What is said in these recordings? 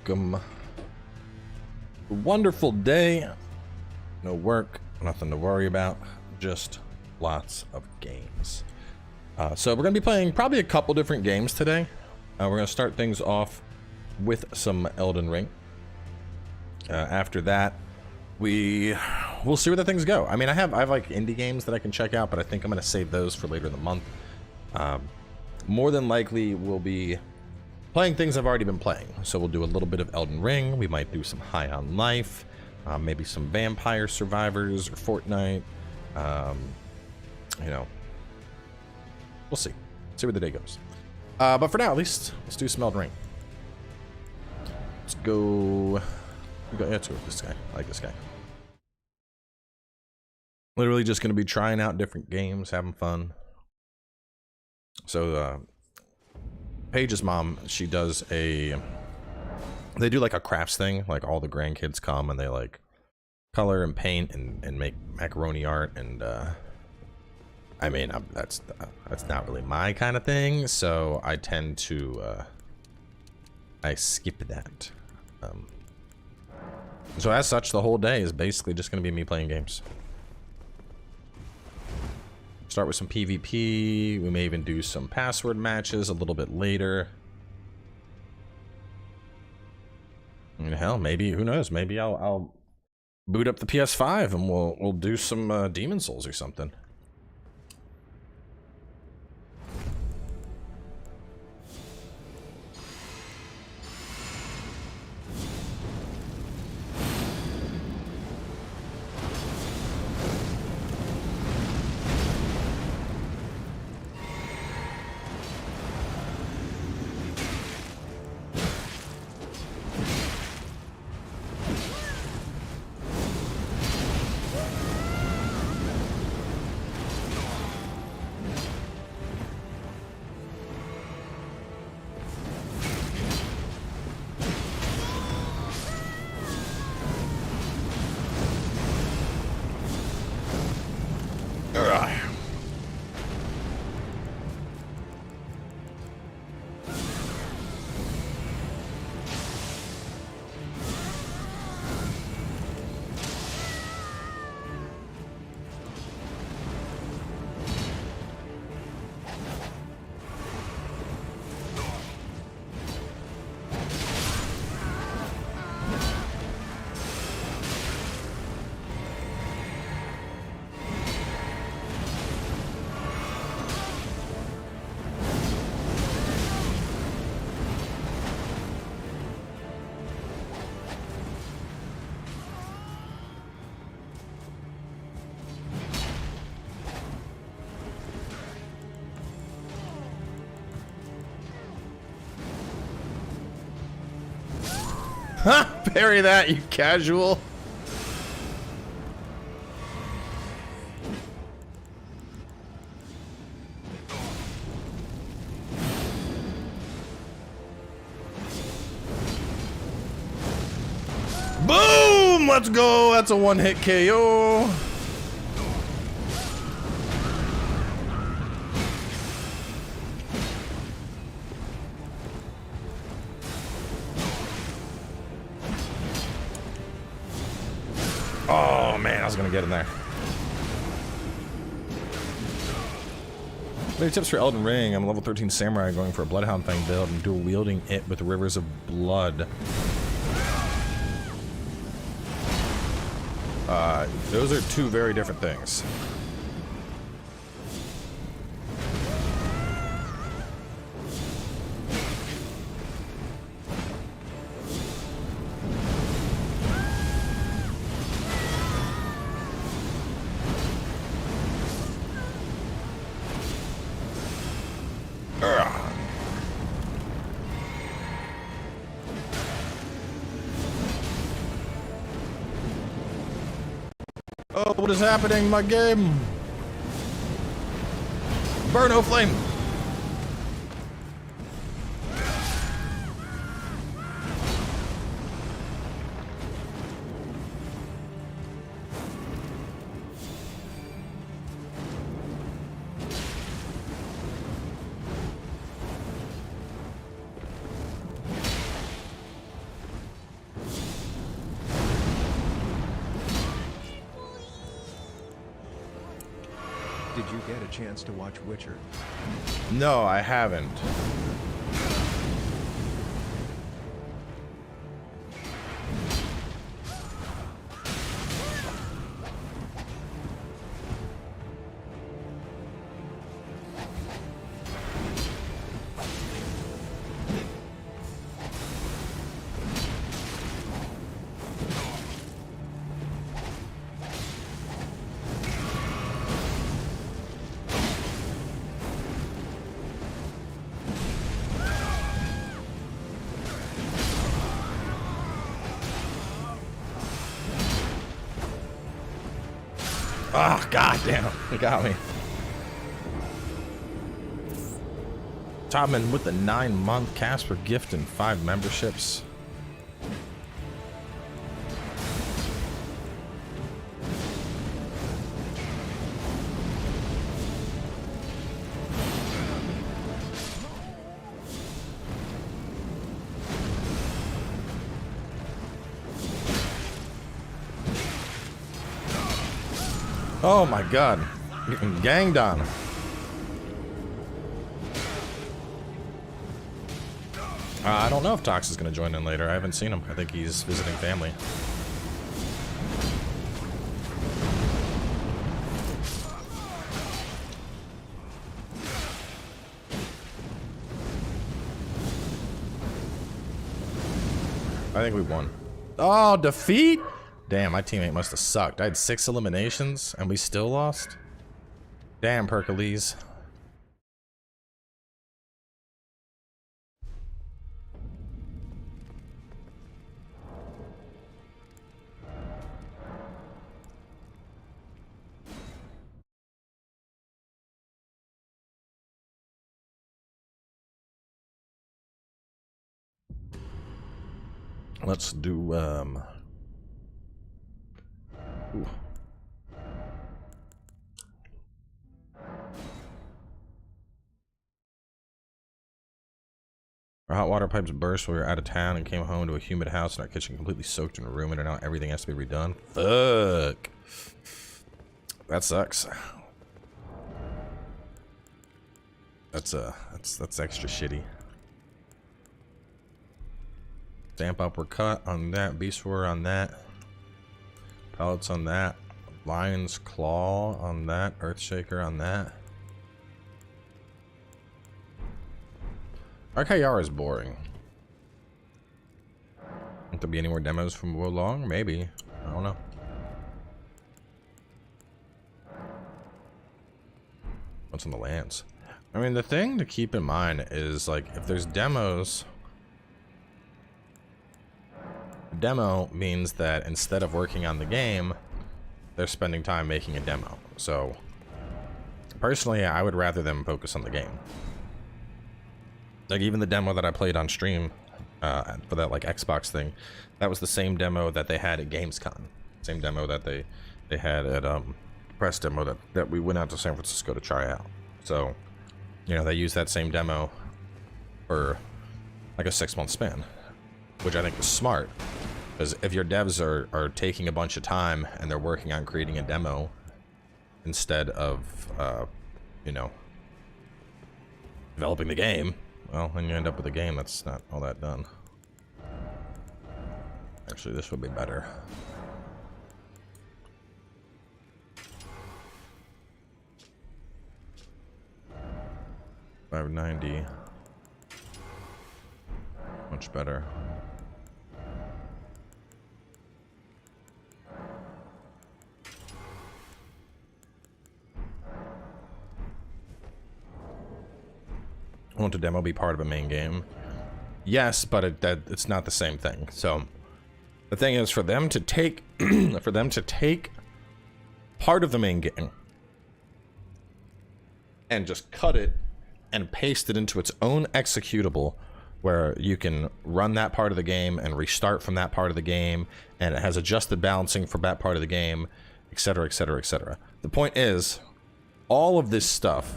welcome. A wonderful day. No work, nothing to worry about, just lots of games. So we're going to be playing probably a couple different games today. We're going to start things off with some Elden Ring. After that, we'll see where the things go. I mean, I have like indie games that I can check out, but I think I'm going to save those for later in the month. More than likely, we'll be playing things I've already been playing. So we'll do a little bit of Elden Ring. We might do some High on Life, maybe some Vampire Survivors or Fortnite. You know, we'll see. See where the day goes. But for now, at least, let's do some Elden Ring. Let's go. Yeah, to this guy. I like this guy. Literally just going to be trying out different games, having fun. So, Paige's mom, she does they do like a crafts thing, like all the grandkids come and they like color and paint and make macaroni art, and I mean, that's not really my kind of thing, so I tend to I skip that. So as such, the whole day is basically just going to be me playing games. Start with some PvP. We may even do some password matches a little bit later. And hell, maybe, who knows? Maybe I'll boot up the PS5 and we'll do some Demon Souls or something. Ha! Parry that, you casual. Boom! Let's go. That's a one-hit KO. Oh man, I was gonna get in there. Maybe tips for Elden Ring. I'm a level 13 samurai going for a Bloodhound Fang build and dual wielding it with rivers of blood. Those are two very different things. Oh, what is happening, my game? Burn, oh flame! Did you get a chance to watch Witcher? No, I haven't. Oh, god damn. It got me. Topman with the 9-month Casper gift and 5 memberships. Oh my god. Getting ganged on. I don't know if Tox is going to join in later. I haven't seen him. I think he's visiting family. I think we won. Oh, defeat? Damn, my teammate must have sucked. I had 6 eliminations, and we still lost? Damn, Pericles. Let's do, ooh. Our hot water pipes burst when we were out of town and came home to a humid house and our kitchen completely soaked in a room, and now everything has to be redone. Fuck. That sucks. That's extra shitty. Damp uppercut on that, beast roar on that, pellets on that, lion's claw on that, earthshaker on that. Arkayara is boring. Won't there be any more demos from Wolong? Maybe. I don't know. What's on the lands? I mean, the thing to keep in mind is, like, if there's demos, demo means that instead of working on the game, they're spending time making a demo. So, personally, I would rather them focus on the game. Like, even the demo that I played on stream for that, like, Xbox thing, that was the same demo that they had at Gamescom. Same demo that they had at press demo that we went out to San Francisco to try out. So, you know, they used that same demo for like a 6-month span, which I think is smart. Because if your devs are taking a bunch of time and they're working on creating a demo instead of, you know, developing the game, well, then you end up with a game that's not all that done. Actually, this would be better. $590. Much better. Want a demo be part of a main game? Yes, but it's not the same thing. So the thing is, for them to take part of the main game and just cut it and paste it into its own executable, where you can run that part of the game and restart from that part of the game, and it has adjusted balancing for that part of the game, etc., etc., etc. The point is, all of this stuff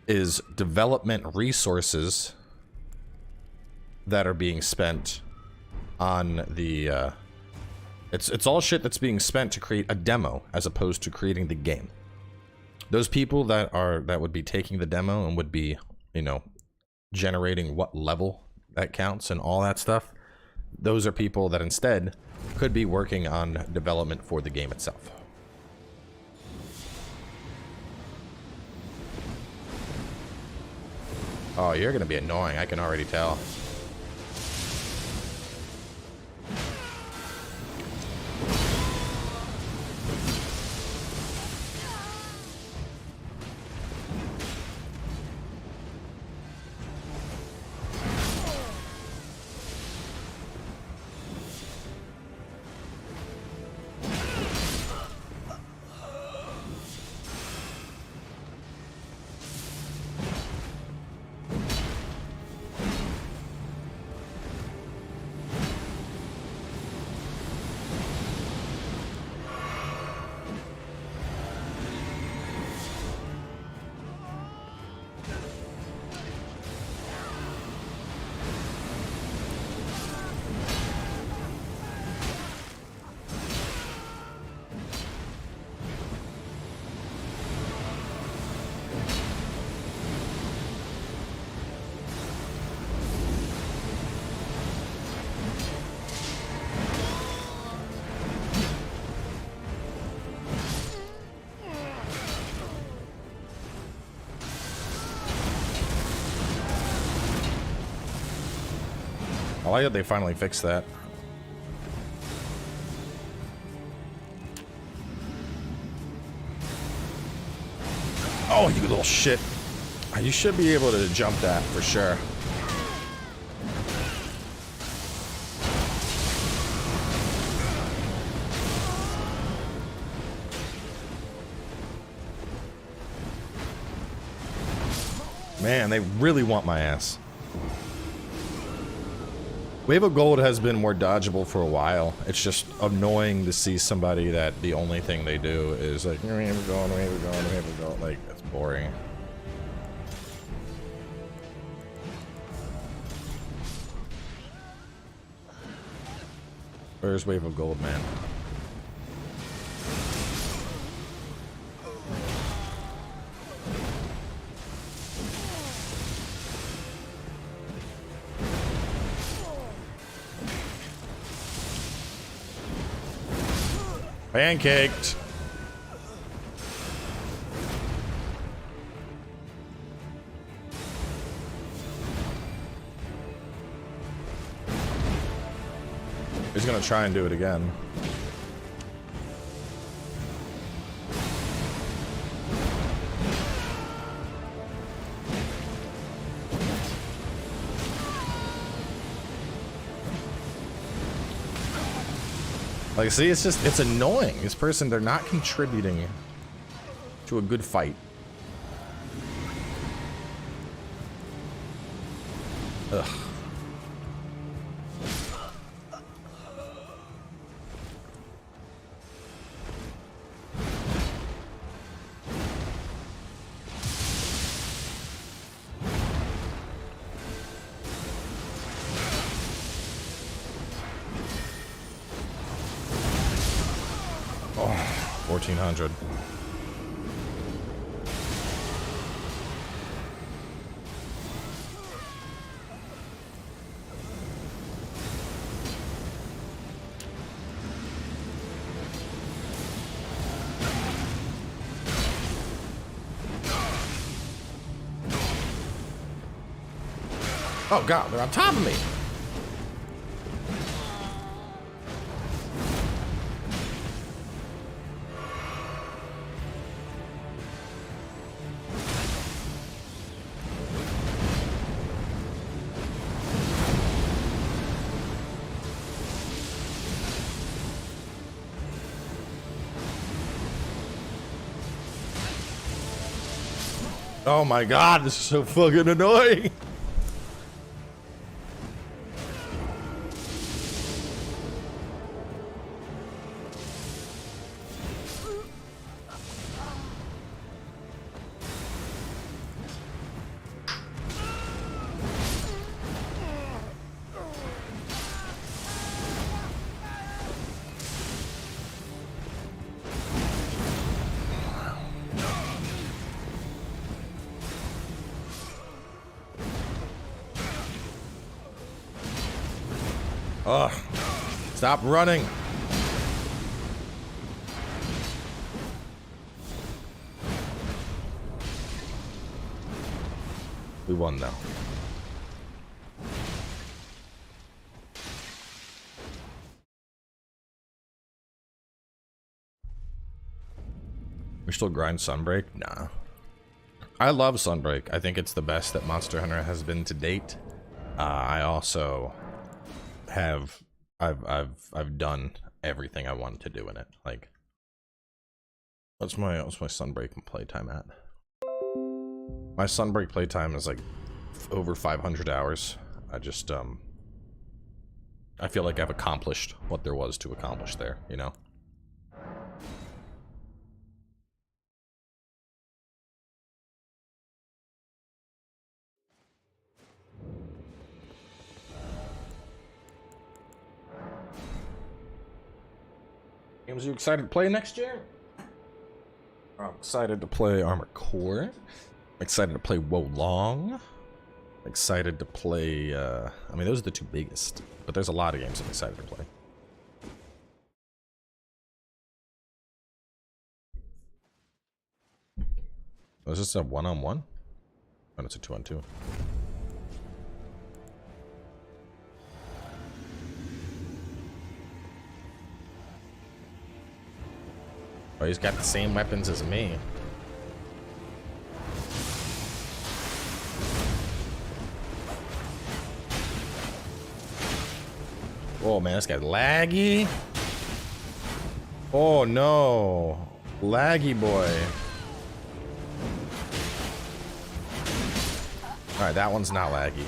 is development resources that are being spent on the it's all shit that's being spent to create a demo as opposed to creating the game. those people that would be taking the demo and would be, you know, generating what level that counts and all that stuff, those are people that instead could be working on development for the game itself. Oh, you're gonna be annoying, I can already tell. I like that they finally fixed that. Oh, you little shit. You should be able to jump that for sure. Man, they really want my ass. Wave of Gold has been more dodgeable for a while. It's just annoying to see somebody that the only thing they do is like, wave of gold, wave of gold, wave of gold. Like, it's boring. Where's Wave of Gold, man? Pancaked. He's gonna try and do it again. Like, see, it's just, it's annoying. This person, they're not contributing to a good fight. Ugh. Oh, 1400. Oh god, they're on top of me. Oh my god, this is so fucking annoying. Ugh. Stop running. We won though. We still grind Sunbreak? Nah. I love Sunbreak. I think it's the best that Monster Hunter has been to date. I also have I've done everything I wanted to do in it. Like, what's my Sunbreak playtime at? My Sunbreak playtime is like over 500 hours. I just I feel like I've accomplished what there was to accomplish there, you know? Games you excited to play next year? I'm excited to play Armored Core. I'm excited to play Wolong. I'm excited to play, I mean, those are the two biggest, but there's a lot of games I'm excited to play. Was this a one-on-one? Oh, it's a two-on-two. Oh, he's got the same weapons as me. Oh man, this guy's laggy. Oh no, laggy boy. All right, that one's not laggy.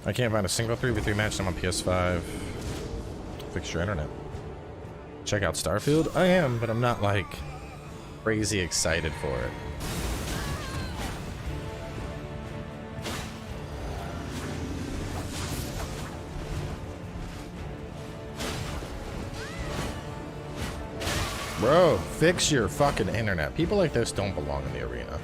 I can't find a single 3v3 match on my PS5. Fix your internet. Check out Starfield? I am, but I'm not like crazy excited for it. Bro, fix your fucking internet. People like this don't belong in the arena.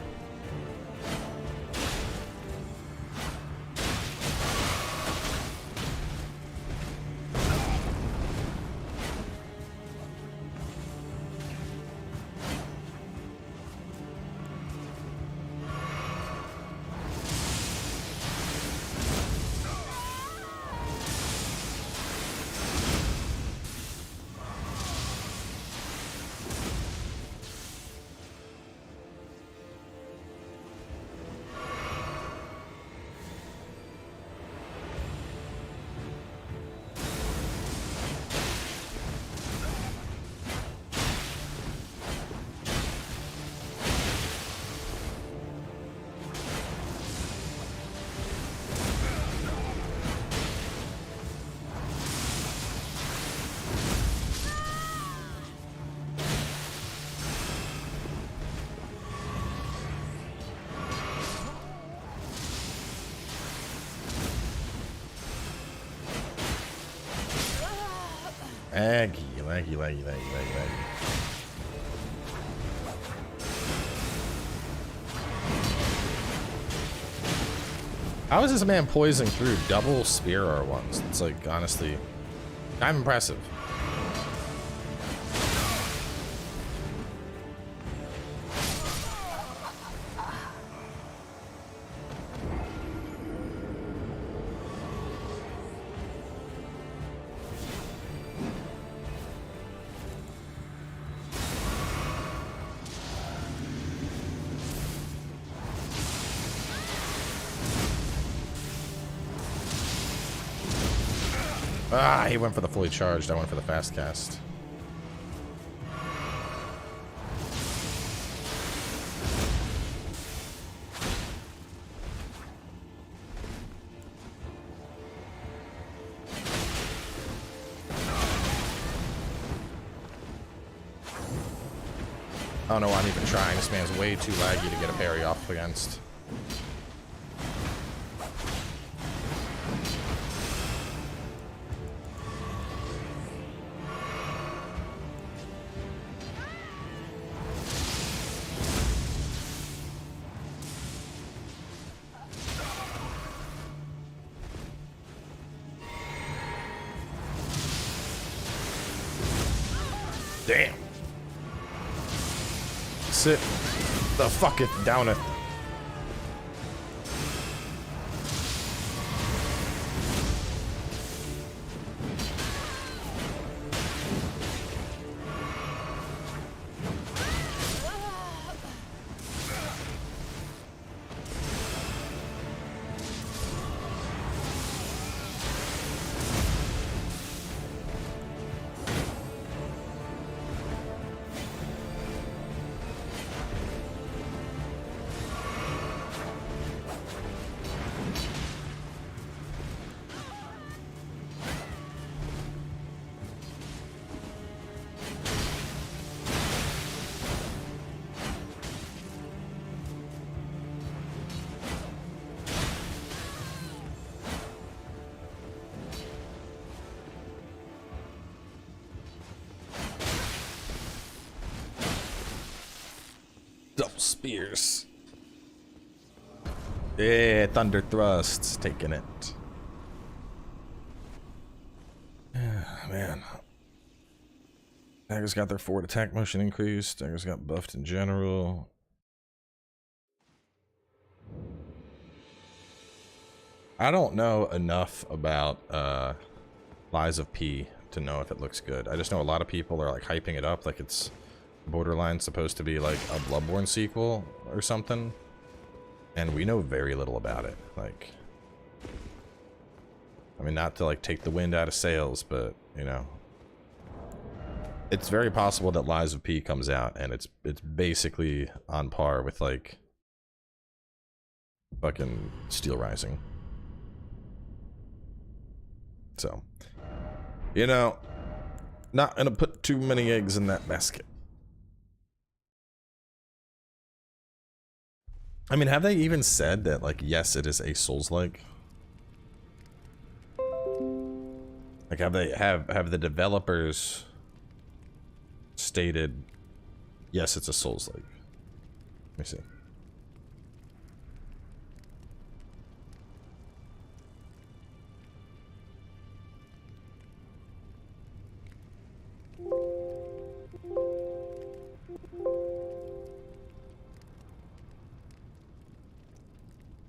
Laggy. How is this man poisoning through double spear R1s? It's like, honestly, kind of impressive. Ah, he went for the fully charged. I went for the fast cast. I don't know why I'm even trying. This man's way too laggy to get a parry off against. Damn. Sit the fucketh downeth. Double spears. Yeah, thunder thrusts, taking it. Yeah, man. Daggers got their forward attack motion increased. Daggers got buffed in general. I don't know enough about Lies of P to know if it looks good. I just know a lot of people are like hyping it up like it's borderline supposed to be like a Bloodborne sequel or something, and we know very little about it. Like, I mean, not to like take the wind out of sails, but you know, it's very possible that Lies of P comes out and it's basically on par with like fucking Steel Rising. So, you know, not gonna put too many eggs in that basket. I mean, have they even said that, like, yes, it is a Souls-like? Like, have the developers stated, yes, it's a Souls-like? Let me see.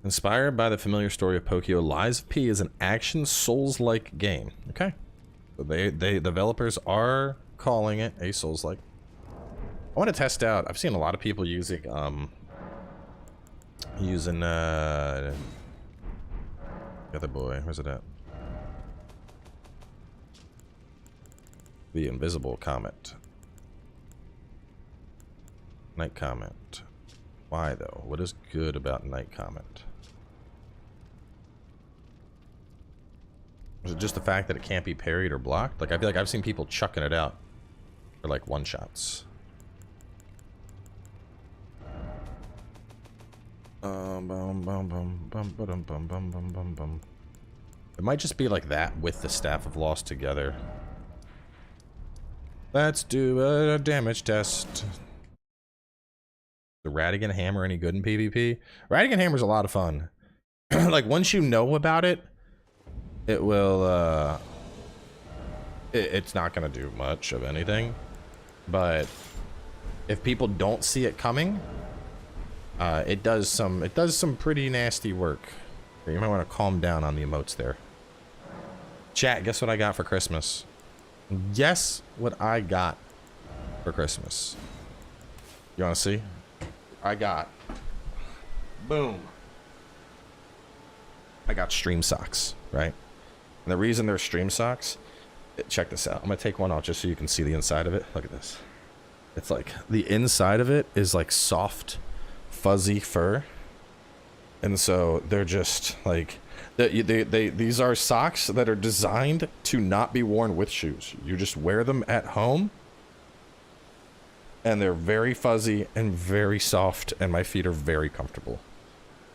Inspired by the familiar story of Pokio, Lies of P is an action Souls-like game. Okay. So the developers are calling it a Souls-like. I want to test out. I've seen a lot of people using the other boy. Where's it at? The Invisible Comet. Night Comet. Why though? What is good about Night Comet? Is it just the fact that it can't be parried or blocked? Like, I feel like I've seen people chucking it out for like one-shots. It might just be like that with the Staff of Loss together. Let's do a damage test. The Radigan Hammer any good in PvP? Radigan Hammer's a lot of fun. Like, once you know about it, it will, it's not gonna do much of anything. But if people don't see it coming, it does some pretty nasty work. You might want to calm down on the emotes there. Chat, guess what I got for Christmas? Guess what I got for Christmas? You want to see? I got, boom, I got stream socks, right? And the reason they're stream socks, check this out. I'm gonna take one off just so you can see the inside of it. Look at this. It's like the inside of it is like soft, fuzzy fur, and so they're just like these are socks that are designed to not be worn with shoes. You just wear them at home, And they're very fuzzy and very soft, and my feet are very comfortable.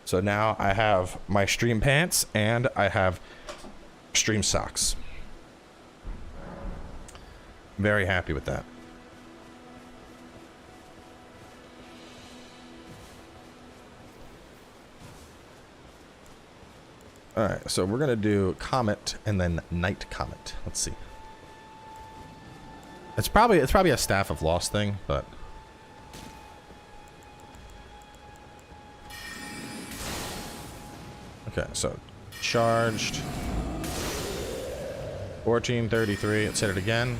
So now I have my stream pants and I have stream socks. Very happy with that. Alright, so we're gonna do Comet and then Night Comet. Let's see. It's probably a Staff of Loss thing, but okay, so charged. 1433. Let's hit it again.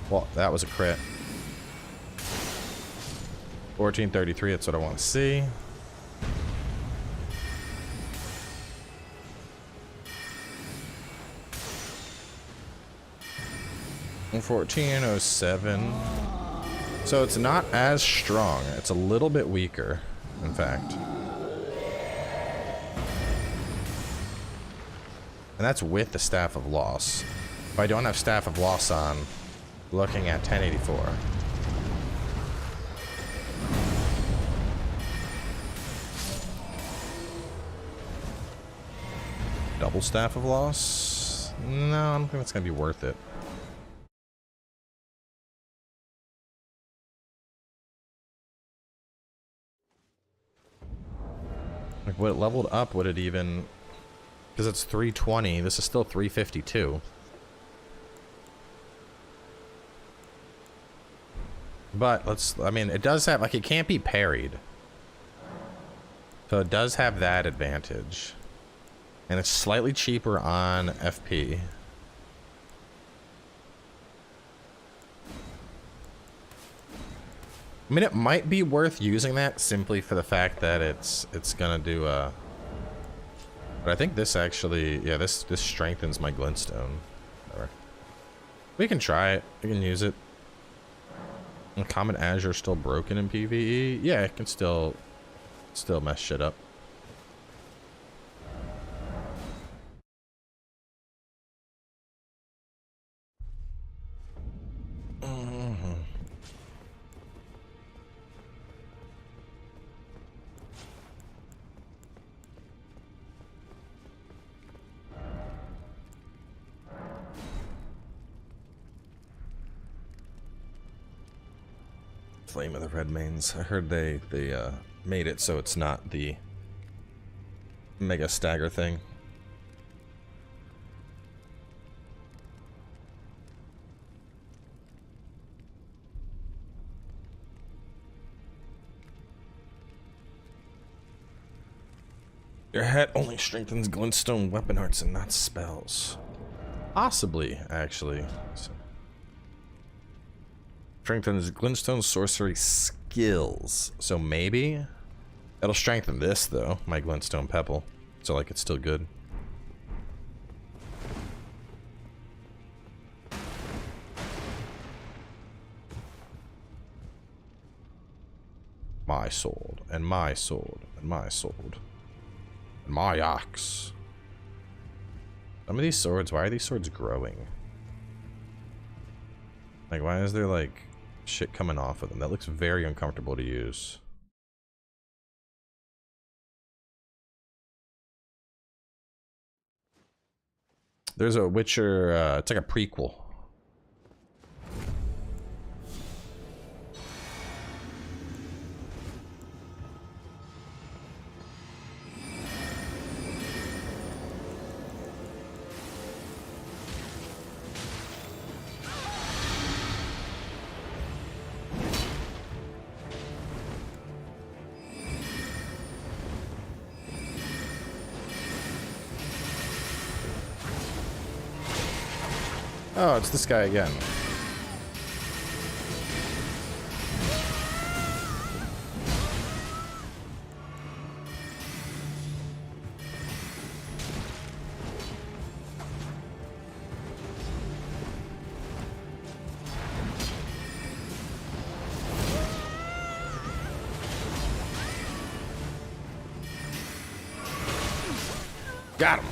Well, that was a crit. 1433, that's what I want to see. And 1407. So it's not as strong. It's a little bit weaker, in fact. And that's with the Staff of Loss. If I don't have Staff of Loss on, looking at 1084. Double Staff of Loss? No, I don't think that's gonna be worth it. Like, would it leveled up? Would it even... Because it's 320. This is still 352. But let's... I mean, it does have... Like, it can't be parried. So it does have that advantage. And it's slightly cheaper on FP. I mean, it might be worth using that simply for the fact that it's gonna do a... But I think this actually... Yeah, this strengthens my glintstone. Whatever. We can try it. We can use it. And Comet Azure still broken in PvE? Yeah, it can still mess shit up. Flame of the Red Mains. I heard they made it so it's not the Mega Stagger thing. Your hat only strengthens glintstone weapon arts and not spells. Possibly, actually. So. Strengthens glintstone sorcery skills. So maybe it'll strengthen this though, my glintstone pebble. So like it's still good. My sword, and my sword, and my sword, and my axe. Some of these swords, why are these swords growing? Like, why is there like shit coming off of them? That looks very uncomfortable to use. There's a Witcher, it's like a prequel. Oh, it's this guy again. Got him.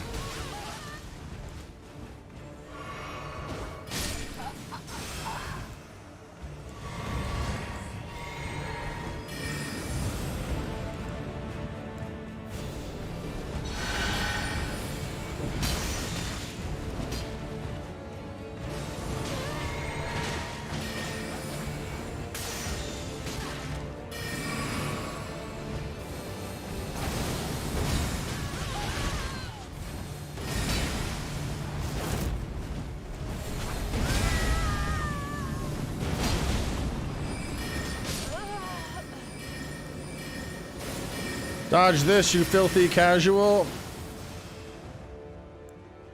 Dodge this, you filthy casual.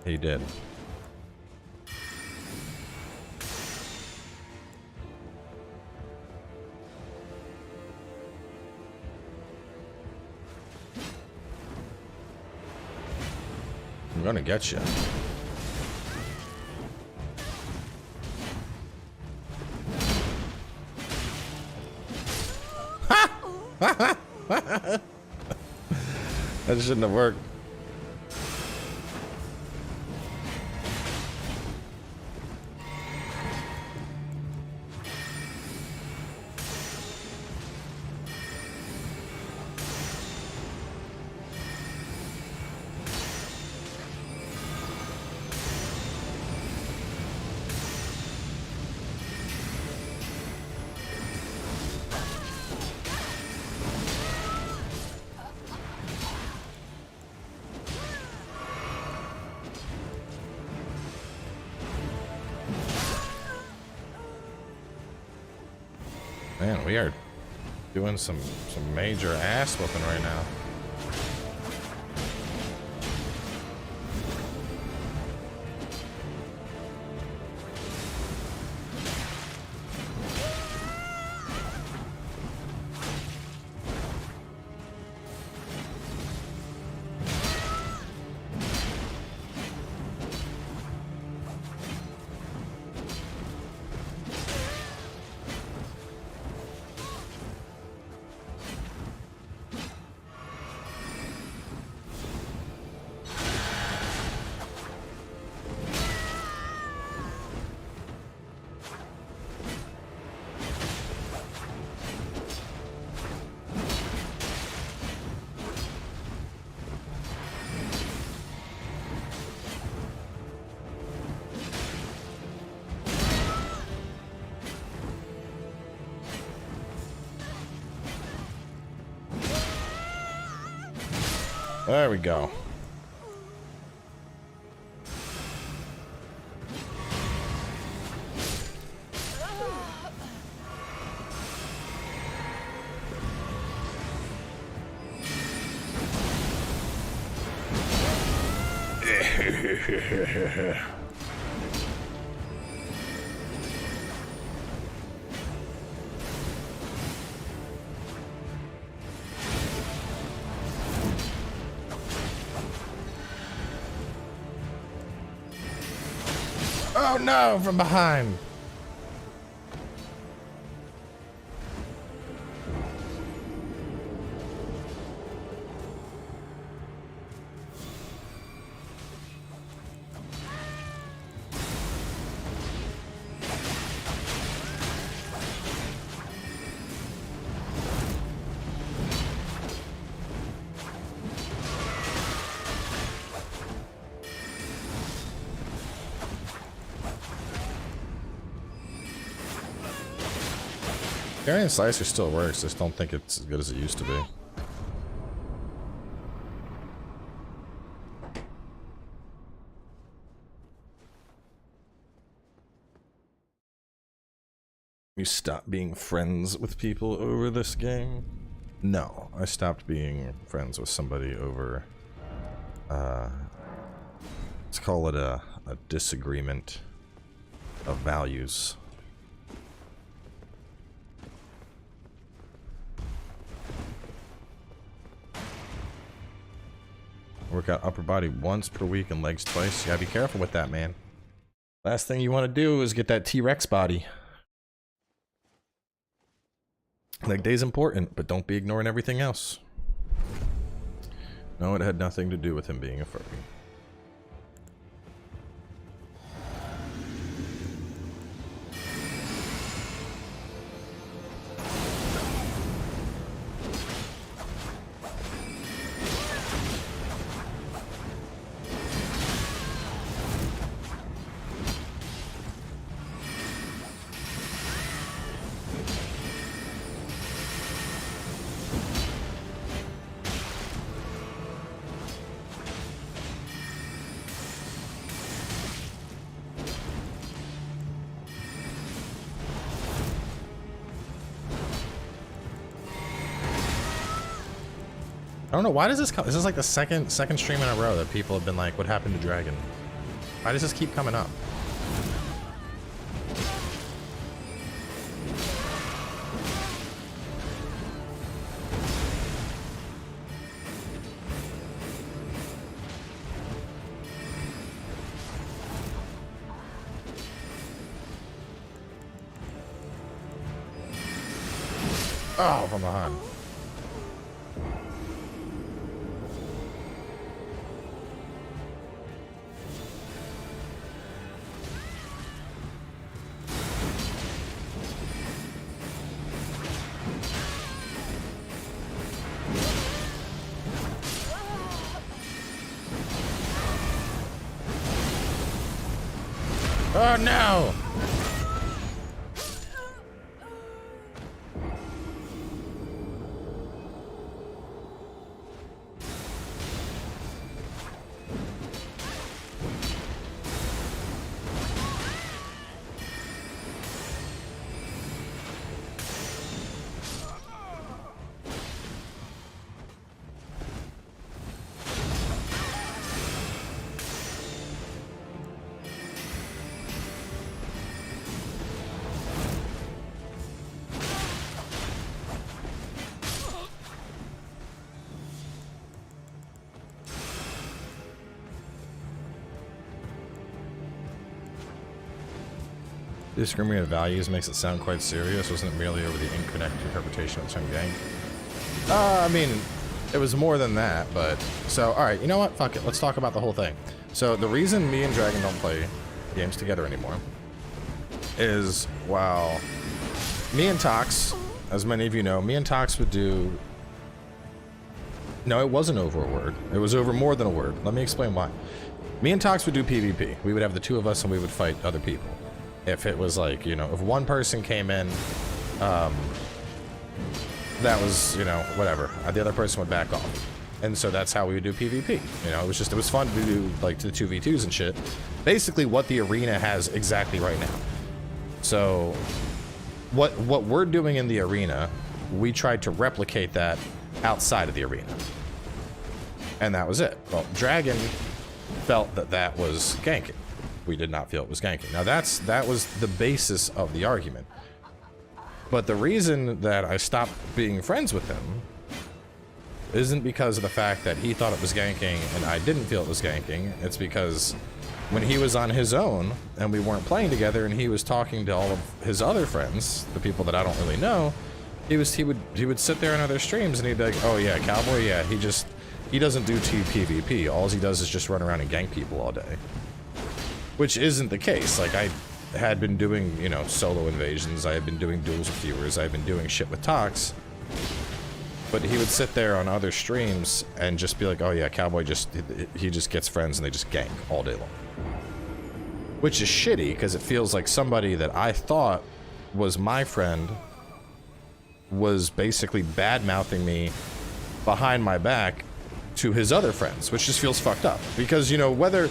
He did. I'm gonna get you. That shouldn't have worked. Man, we are doing some major ass whooping right now. There we go. Oh no, from behind. Carrying Slicer still works, just don't think it's as good as it used to be. You stopped being friends with people over this game? No, I stopped being friends with somebody over, let's call it a disagreement of values. Work out upper body once per week and legs twice. You gotta be careful with that, man. Last thing you want to do is get that T-Rex body. Leg day's important, but don't be ignoring everything else. No, it had nothing to do with him being a furry. I don't know, why does this come? This is like the second stream in a row that people have been like, what happened to Dragon? Why does this keep coming up? Oh, from behind. Oh no! Discriminating values makes it sound quite serious. Wasn't it merely over the incorrect interpretation of the term gang? I mean, it was more than that, but... So, alright, you know what? Fuck it. Let's talk about the whole thing. So, the reason me and Dragon don't play games together anymore is, while me and Tox, as many of you know, me and Tox would do... No, it wasn't over a word. It was over more than a word. Let me explain why. Me and Tox would do PvP. We would have the two of us and we would fight other people. If it was like, you know, if one person came in, that was, you know, whatever. The other person would back off. And so that's how we would do PvP. You know, it was fun to do, like, the 2v2s and shit. Basically what the arena has exactly right now. So, what we're doing in the arena, we tried to replicate that outside of the arena. And that was it. Well, Dragon felt that that was ganking. We did not feel it was ganking. Now that was the basis of the argument. But the reason that I stopped being friends with him isn't because of the fact that he thought it was ganking and I didn't feel it was ganking. It's because when he was on his own and we weren't playing together and he was talking to all of his other friends, the people that I don't really know, he would sit there in other streams and he'd be like, oh yeah, Cowboy, yeah, he doesn't do PvP. All he does is just run around and gank people all day. Which isn't the case. Like, I had been doing, you know, solo invasions, I had been doing duels with viewers, I had been doing shit with Tox. But he would sit there on other streams and just be like, oh yeah, Cowboy he just gets friends and they just gank all day long. Which is shitty, because it feels like somebody that I thought was my friend was basically bad-mouthing me behind my back to his other friends, which just feels fucked up. Because, you know, whether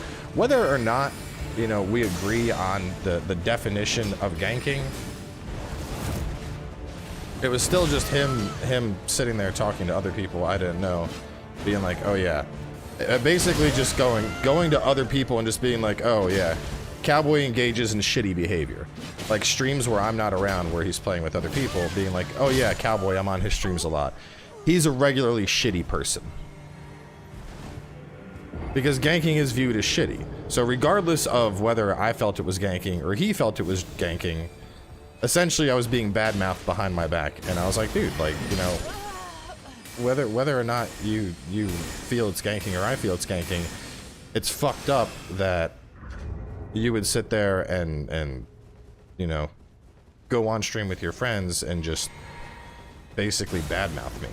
or not, you know, we agree on the definition of ganking, it was still just him sitting there talking to other people I didn't know, being like, oh yeah, basically just going to other people and just being like, oh yeah, Cowboy engages in shitty behavior. Like streams where I'm not around, where he's playing with other people, being like, oh yeah, Cowboy, I'm on his streams a lot. He's a regularly shitty person. Because ganking is viewed as shitty. So regardless of whether I felt it was ganking or he felt it was ganking, essentially I was being bad-mouthed behind my back. And I was like, dude, like, you know, whether or not you feel it's ganking or I feel it's ganking, it's fucked up that you would sit there and you know, go on stream with your friends and just basically bad-mouth me.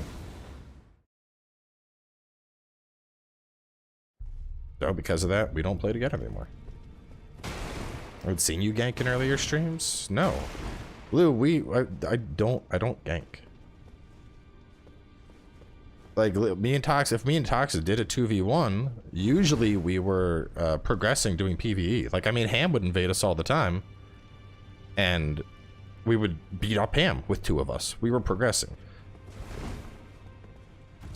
So because of that, we don't play together anymore. I've seen you gank in earlier streams? No. Lou, I don't gank. Like, me and Tox, if me and Tox did a 2v1, usually we were progressing doing PvE. Like, I mean, Ham would invade us all the time. And we would beat up Ham with two of us. We were progressing.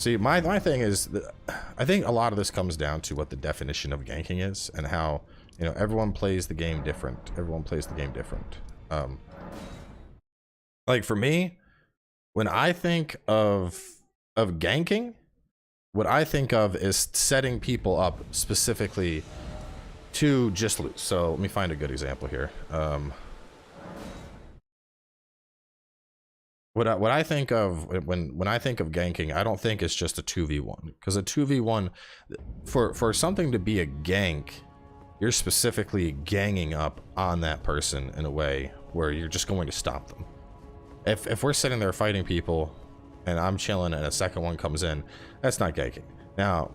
See, my thing is, I think a lot of this comes down to what the definition of ganking is, and how, you know, everyone plays the game different. Everyone plays the game different. Like for me, when I think of ganking, what I think of is setting people up specifically to just lose. So let me find a good example here. What I think of when I think of ganking, I don't think it's just a 2v1, because a 2v1, for something to be a gank, you're specifically ganging up on that person in a way where you're just going to stop them. If we're sitting there fighting people and I'm chilling and a second one comes in, that's not ganking. Now,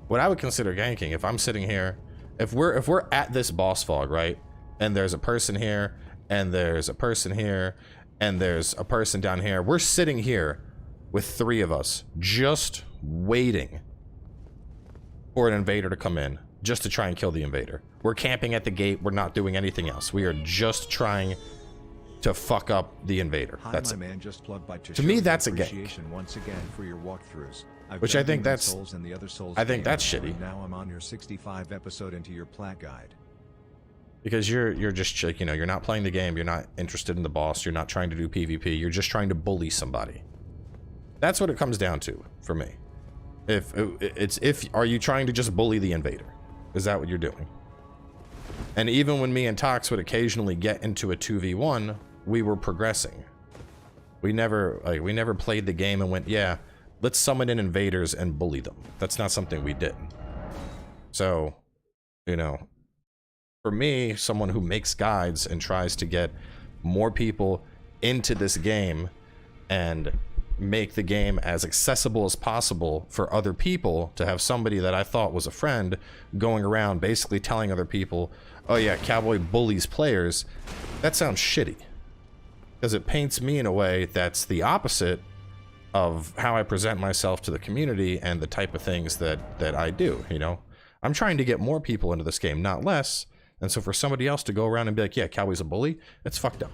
what I would consider ganking, if I'm sitting here, if we're at this boss fog, right, and there's a person here and there's a person here and there's a person down here, we're sitting here with 3 of us just waiting for an invader to come in, just to try and kill the invader. We're camping at the gate, we're not doing anything else, we are just trying to fuck up the invader. Hi, that's my it. man, just plugged by To me, that's a gank. appreciation once again for your walkthroughs. Which I think that's, Souls and the other Souls I think game. that's shitty. Now I'm on your 65 episode into your plat guide. Because you're just, you know, you're not playing the game, you're not interested in the boss, you're not trying to do PvP, you're just trying to bully somebody. That's what it comes down to for me. Are you trying to just bully the invader? Is that what you're doing? And even when me and Tox would occasionally get into a 2v1, we were progressing. We never played the game and went, yeah, let's summon in invaders and bully them. That's not something we did. So, you know, for me, someone who makes guides and tries to get more people into this game and make the game as accessible as possible for other people, to have somebody that I thought was a friend going around basically telling other people, oh yeah, Cowboy bullies players, that sounds shitty. Because it paints me in a way that's the opposite of how I present myself to the community and the type of things that I do, you know? I'm trying to get more people into this game, not less. And so for somebody else to go around and be like, yeah, Cowboy's a bully, it's fucked up.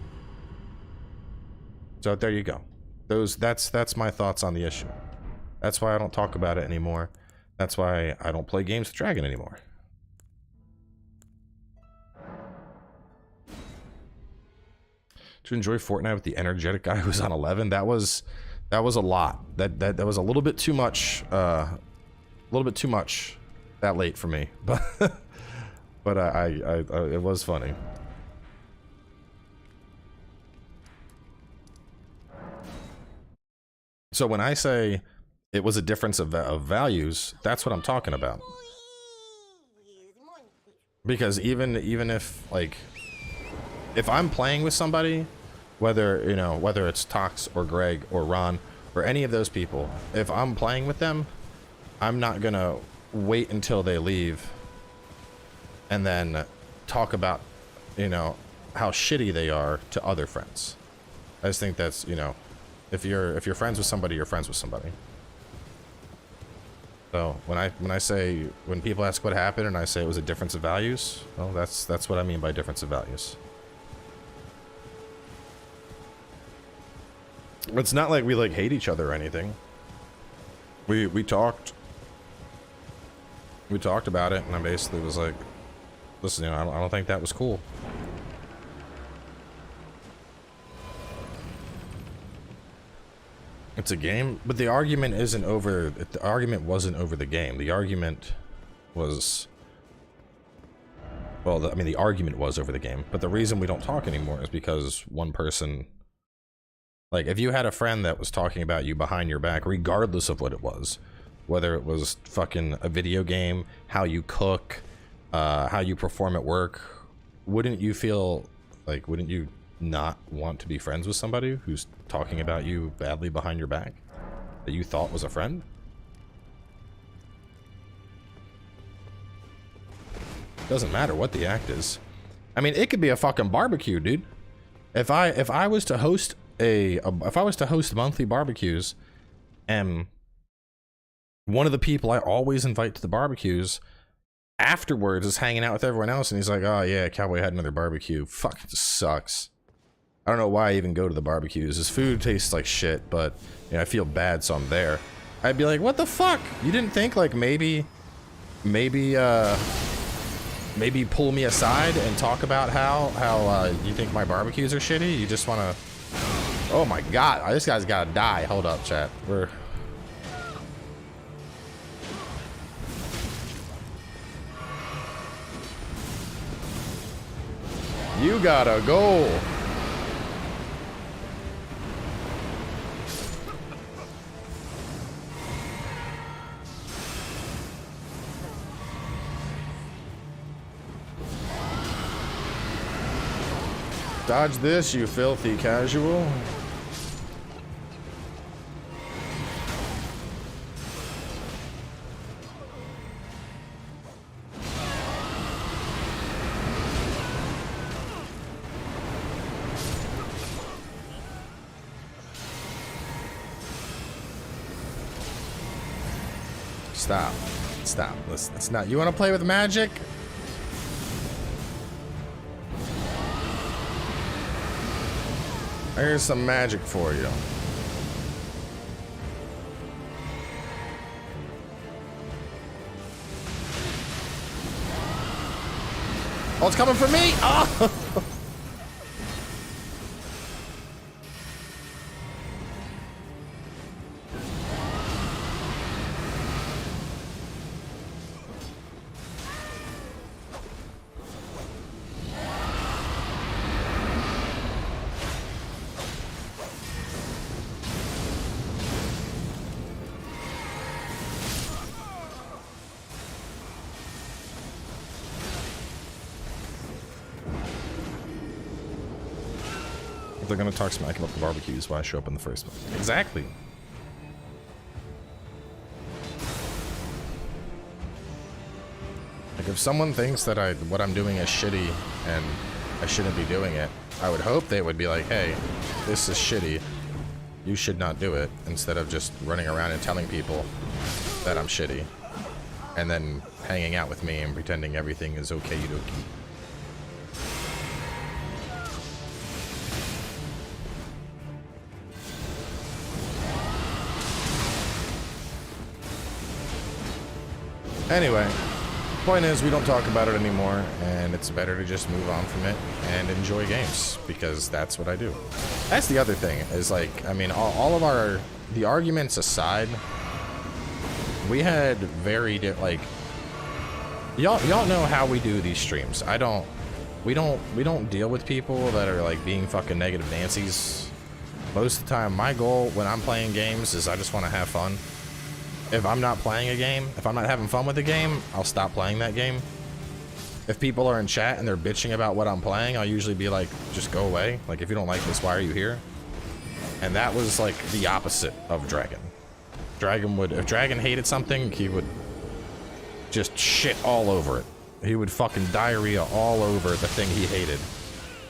So there you go. That's my thoughts on the issue. That's why I don't talk about it anymore. That's why I don't play games with Dragon anymore. To enjoy Fortnite with the energetic guy who's on 11, that was a lot. That was a little bit too much. A little bit too much that late for me, but but it was funny. So when I say it was a difference of values, that's what I'm talking about. Because even if, like, if I'm playing with somebody, whether, you know, whether it's Tox or Greg or Ron or any of those people, if I'm playing with them, I'm not gonna wait until they leave and then talk about, you know, how shitty they are to other friends. I just think that's, you know, if you're friends with somebody, you're friends with somebody. So when people ask what happened and I say it was a difference of values, well, that's what I mean by difference of values. It's not like we like hate each other or anything. We talked about it, and I basically was like, listen, you know, I don't think that was cool. It's a game, but the argument isn't over. The argument wasn't over the game. The argument was, well, I mean, the argument was over the game, but the reason we don't talk anymore is because one person, like, if you had a friend that was talking about you behind your back, regardless of what it was, whether it was fucking a video game, how you cook, how you perform at work, wouldn't you feel like, wouldn't you not want to be friends with somebody who's talking about you badly behind your back that you thought was a friend? Doesn't matter what the act is. I mean, it could be a fucking barbecue, dude. If I was to host monthly barbecues, and one of the people I always invite to the barbecues afterwards is hanging out with everyone else, and he's like, oh yeah, Cowboy had another barbecue. Fuck, it just sucks. I don't know why I even go to the barbecues. His food tastes like shit, but you know, I feel bad, so I'm there. I'd be like, what the fuck? You didn't think like maybe pull me aside and talk about how you think my barbecues are shitty? You just wanna, oh my God, this guy's gotta die. Hold up, chat. You gotta go. Dodge this, you filthy casual. Stop. Stop. Let's not. You want to play with magic? Here's some magic for you. Oh, it's coming for me! Oh! They're gonna talk smack about the barbecues when I show up in the first place. Exactly. Like if someone thinks that what I'm doing is shitty and I shouldn't be doing it, I would hope they would be like, hey, this is shitty. You should not do it, instead of just running around and telling people that I'm shitty and then hanging out with me and pretending everything is okay dokie. Anyway, point is we don't talk about it anymore, and it's better to just move on from it and enjoy games, because that's what I do. That's the other thing, is like, I mean, all of the arguments aside, we had very, like, y'all know how we do these streams. We don't deal with people that are like being fucking negative Nancy's. Most of the time, my goal when I'm playing games is I just want to have fun. If I'm not playing a game, if I'm not having fun with the game, I'll stop playing that game. If people are in chat and they're bitching about what I'm playing, I'll usually be like, just go away. Like, if you don't like this, why are you here? And that was like the opposite of Dragon. If Dragon hated something, he would just shit all over it. He would fucking diarrhea all over the thing he hated.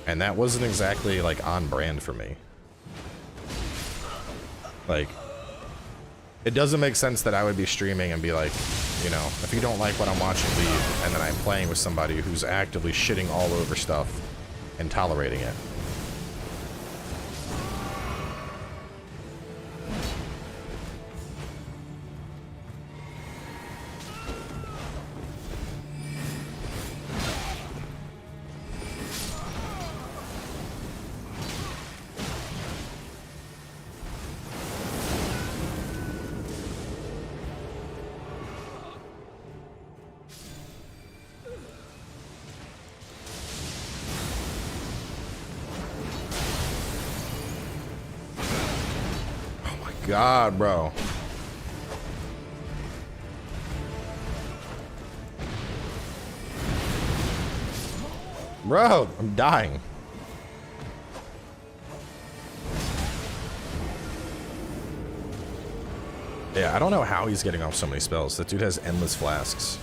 And that wasn't exactly like on brand for me. Like, it doesn't make sense that I would be streaming and be like, you know, if you don't like what I'm watching, leave. And then I'm playing with somebody who's actively shitting all over stuff and tolerating it. God, bro. Bro, I'm dying. Yeah, I don't know how he's getting off so many spells. That dude has endless flasks.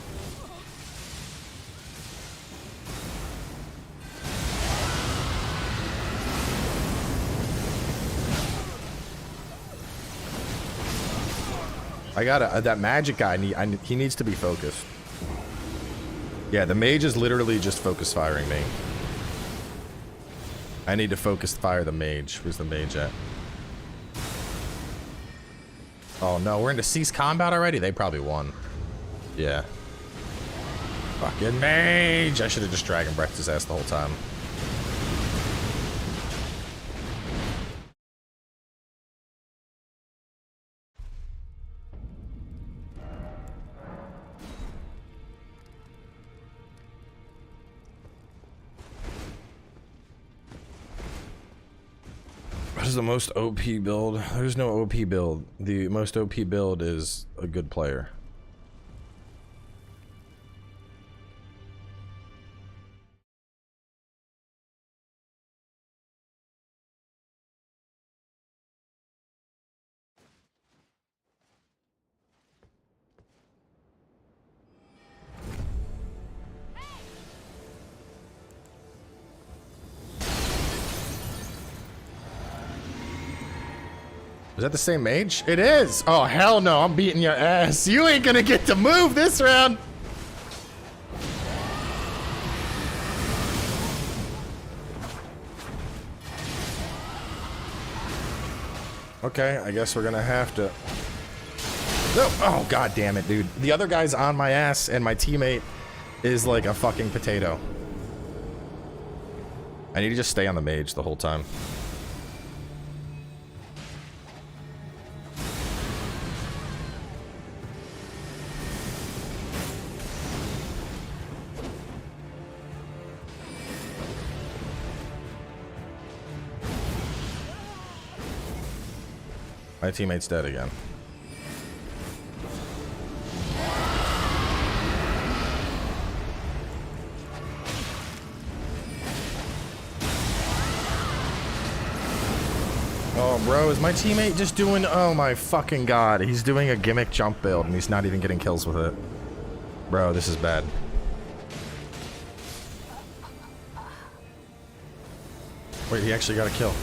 I got that magic guy. He needs to be focused. Yeah, the mage is literally just focus firing me. I need to focus fire the mage. Where's the mage at? Oh no, we're into cease combat already? They probably won. Yeah. Fucking mage! I should have just Dragon Breathed his ass the whole time. What is the most OP build? There's no OP build. The most OP build is a good player. Is that the same mage? It is! Oh, hell no, I'm beating your ass. You ain't gonna get to move this round! Okay, I guess we're gonna have to... No! Oh, god damn it, dude. The other guy's on my ass, and my teammate is like a fucking potato. I need to just stay on the mage the whole time. My teammate's dead again. Oh, bro, is my teammate just doing... Oh, my fucking god. He's doing a gimmick jump build, and he's not even getting kills with it. Bro, this is bad. Wait, he actually got a kill.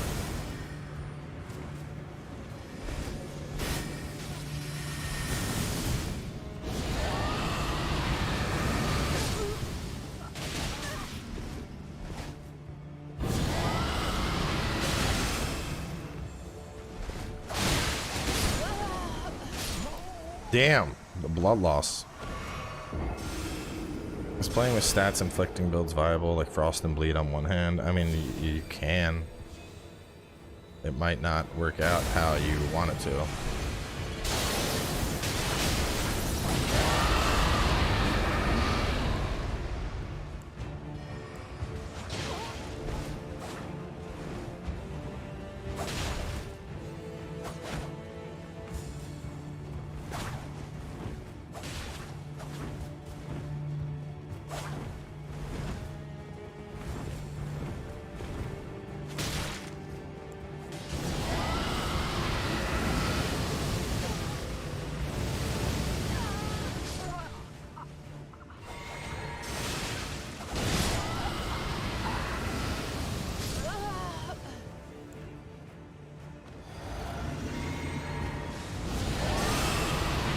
Damn, the blood loss. Is playing with stats inflicting builds viable, like Frost and Bleed on one hand? I mean, you can. It might not work out how you want it to.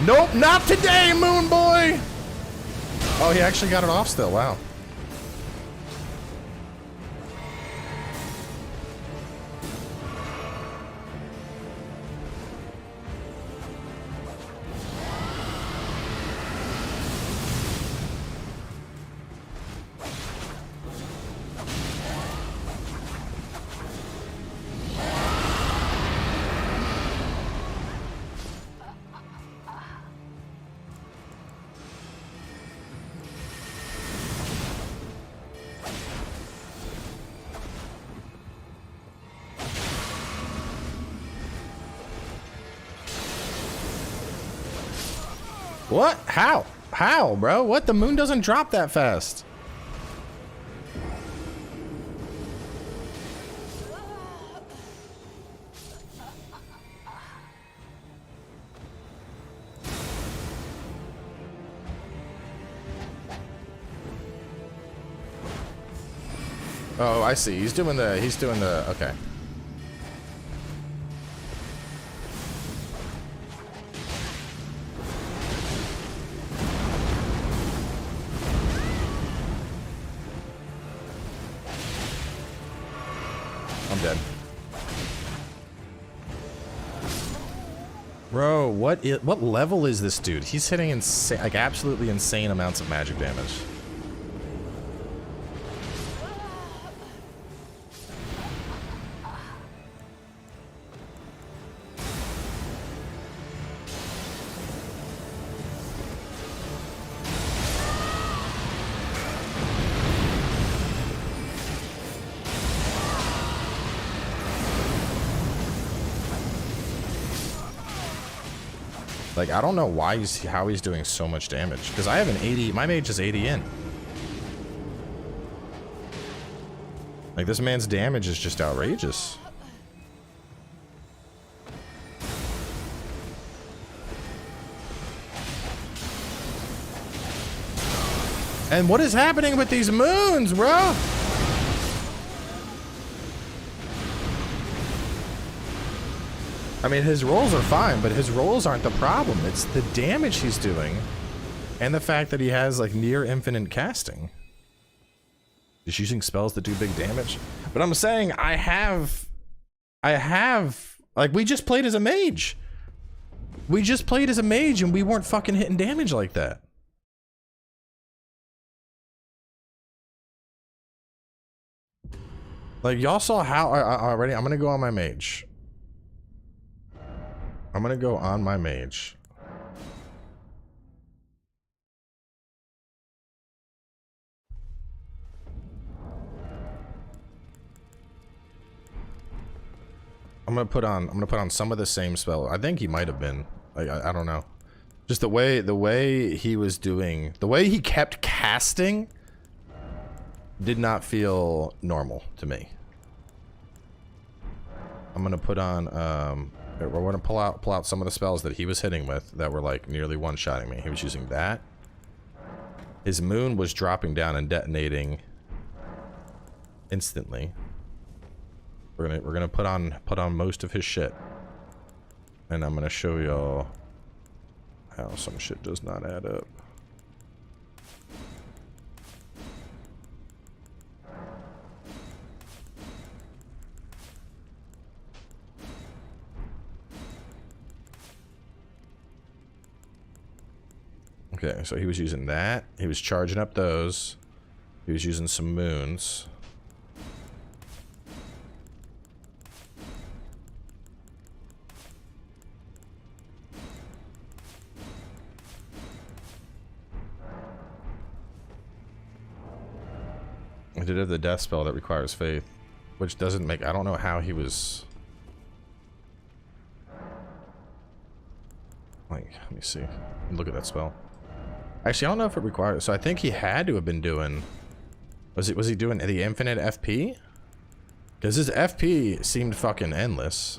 Nope, not today, Moon Boy! Oh, he actually got it off still, wow. What? How? How, bro? What? The moon doesn't drop that fast. Oh, I see. He's doing the, okay. I'm dead. Bro, what level is this dude? He's hitting insane, like absolutely insane amounts of magic damage. Like, I don't know why how he's doing so much damage. Because I have an 80, my mage is 80 in. Like, this man's damage is just outrageous. And what is happening with these moons, bro? I mean, his rolls are fine, but his rolls aren't the problem. It's the damage he's doing and the fact that he has, like, near infinite casting. He's using spells that do big damage. But I'm saying I have, like, we just played as a mage. We just played as a mage and we weren't fucking hitting damage like that. Like, y'all saw how, already, I'm gonna go on my mage. I'm gonna go on my mage. I'm gonna put on some of the same spell. I think he might have been. Like, I don't know. Just the way he was doing, the way he kept casting did not feel normal to me. I'm gonna put on we're gonna pull out some of the spells that he was hitting with that were like nearly one-shotting me. He was using that. His moon was dropping down and detonating instantly. We're gonna put on most of his shit, and I'm gonna show y'all how some shit does not add up. Okay, so he was using that. He was charging up those. He was using some moons. I did have the death spell that requires faith, which doesn't make, I don't know how he was, like, let me see, look at that spell. Actually, I don't know if it requires, so I think he had to have been doing, was he doing the infinite FP? Because his FP seemed fucking endless.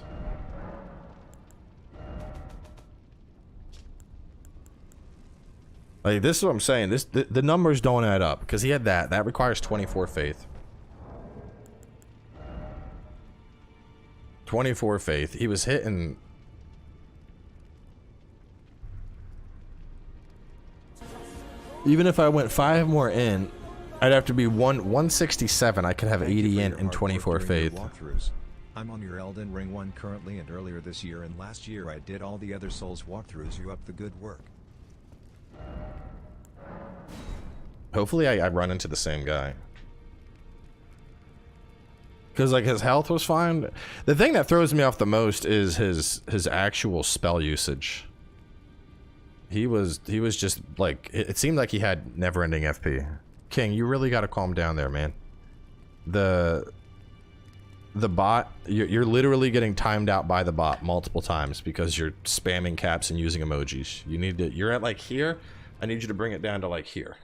Like, this is what I'm saying, the numbers don't add up, because he had that requires 24 faith. 24 faith, he was hitting. Even if I went 5 more in, I'd have to be 167. I could have 80 in and 24 faith. I'm on your Elden Ring 1 currently, and earlier this year and last year I did all the other Souls walkthroughs. You up the good work. Hopefully I run into the same guy. Because, like, his health was fine. The thing that throws me off the most is his actual spell usage. He was just, like, it seemed like he had never-ending FP. King, you really gotta calm down there, man. The bot, you're literally getting timed out by the bot multiple times because you're spamming caps and using emojis. You need to, you're at, like, here. I need you to bring it down to, like, here.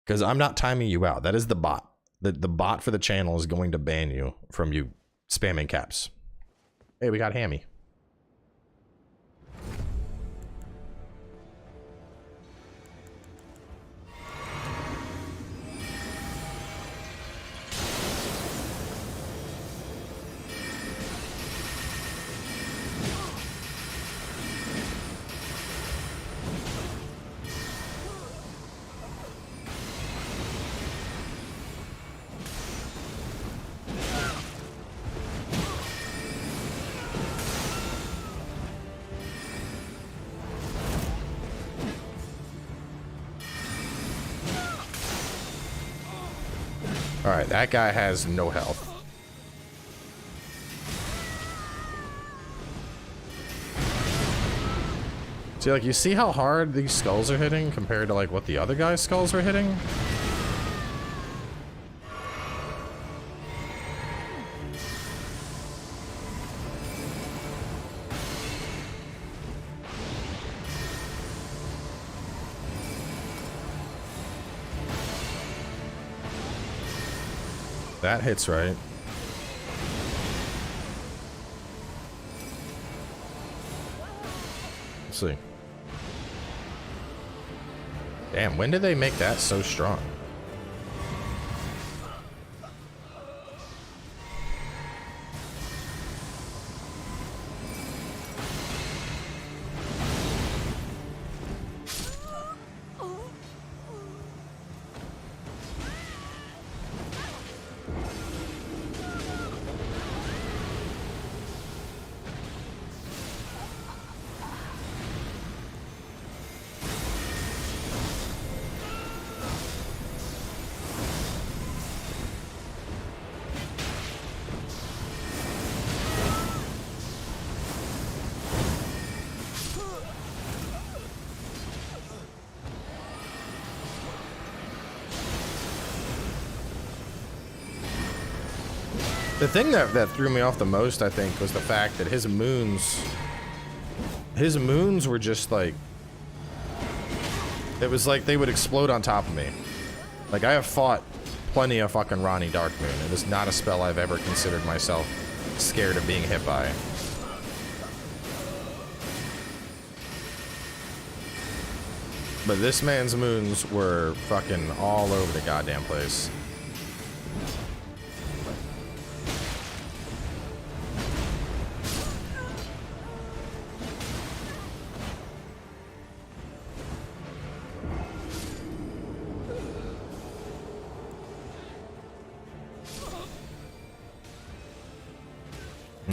Because I'm not timing you out. That is the bot. The bot for the channel is going to ban you from you spamming caps. Hey, we got Hammy. Alright, that guy has no health. See, like, you see how hard these skulls are hitting compared to, like, what the other guy's skulls were hitting? That hits right. Let's see. Damn, when did they make that so strong? The thing that threw me off the most, I think, was the fact that his moons were just like, it was like they would explode on top of me. Like, I have fought plenty of fucking Ronnie Darkmoon. It is not a spell I've ever considered myself scared of being hit by. But this man's moons were fucking all over the goddamn place.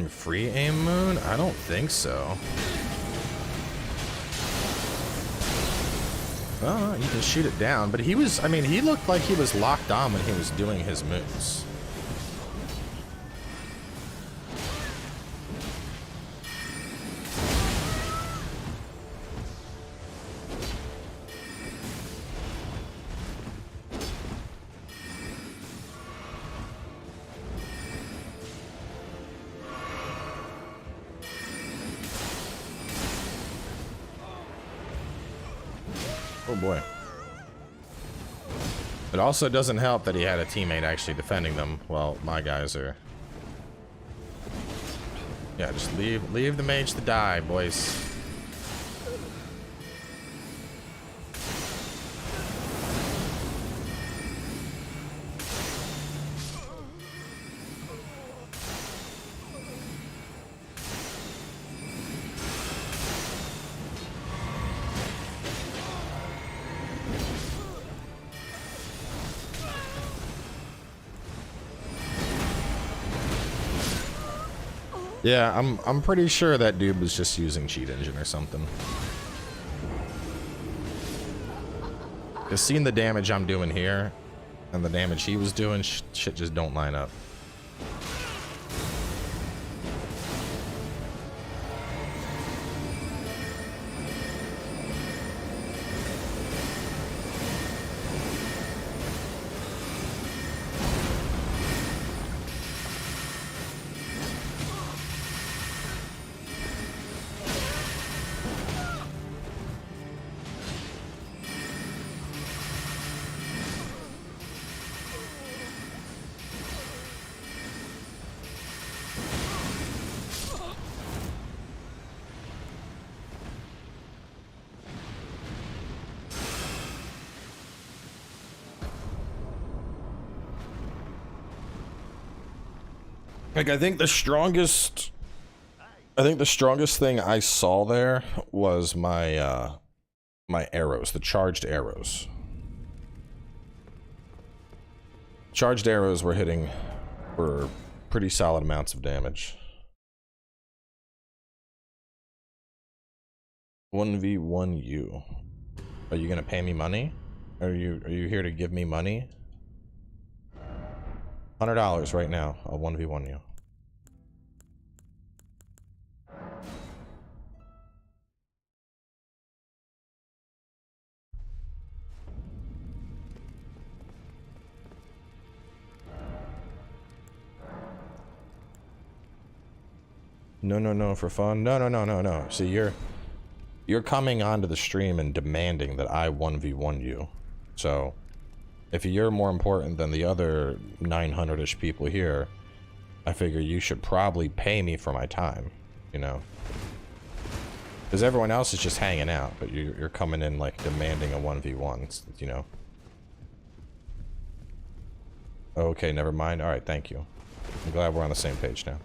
Free aim moon? I don't think so. Oh, you can shoot it down, but he was, I mean, he looked like he was locked on when he was doing his moves. Oh boy. It also doesn't help that he had a teammate actually defending them while my guys are... Yeah, just leave the mage to die, boys. Yeah, I'm pretty sure that dude was just using cheat engine or something. Cause seeing the damage I'm doing here and the damage he was doing, shit just don't line up. Like, I think the strongest thing I saw there was my my arrows, the charged arrows. Charged arrows were hitting for pretty solid amounts of damage. 1v1u. Are you gonna pay me money? Are you here to give me money? $100 right now. I'll 1v1 you. No, for fun. No. See, you're coming onto the stream and demanding that I 1v1 you. So, if you're more important than the other 900-ish people here, I figure you should probably pay me for my time, you know? Because everyone else is just hanging out, but you're coming in, like, demanding a 1v1, you know? Okay, never mind. Alright, thank you. I'm glad we're on the same page now.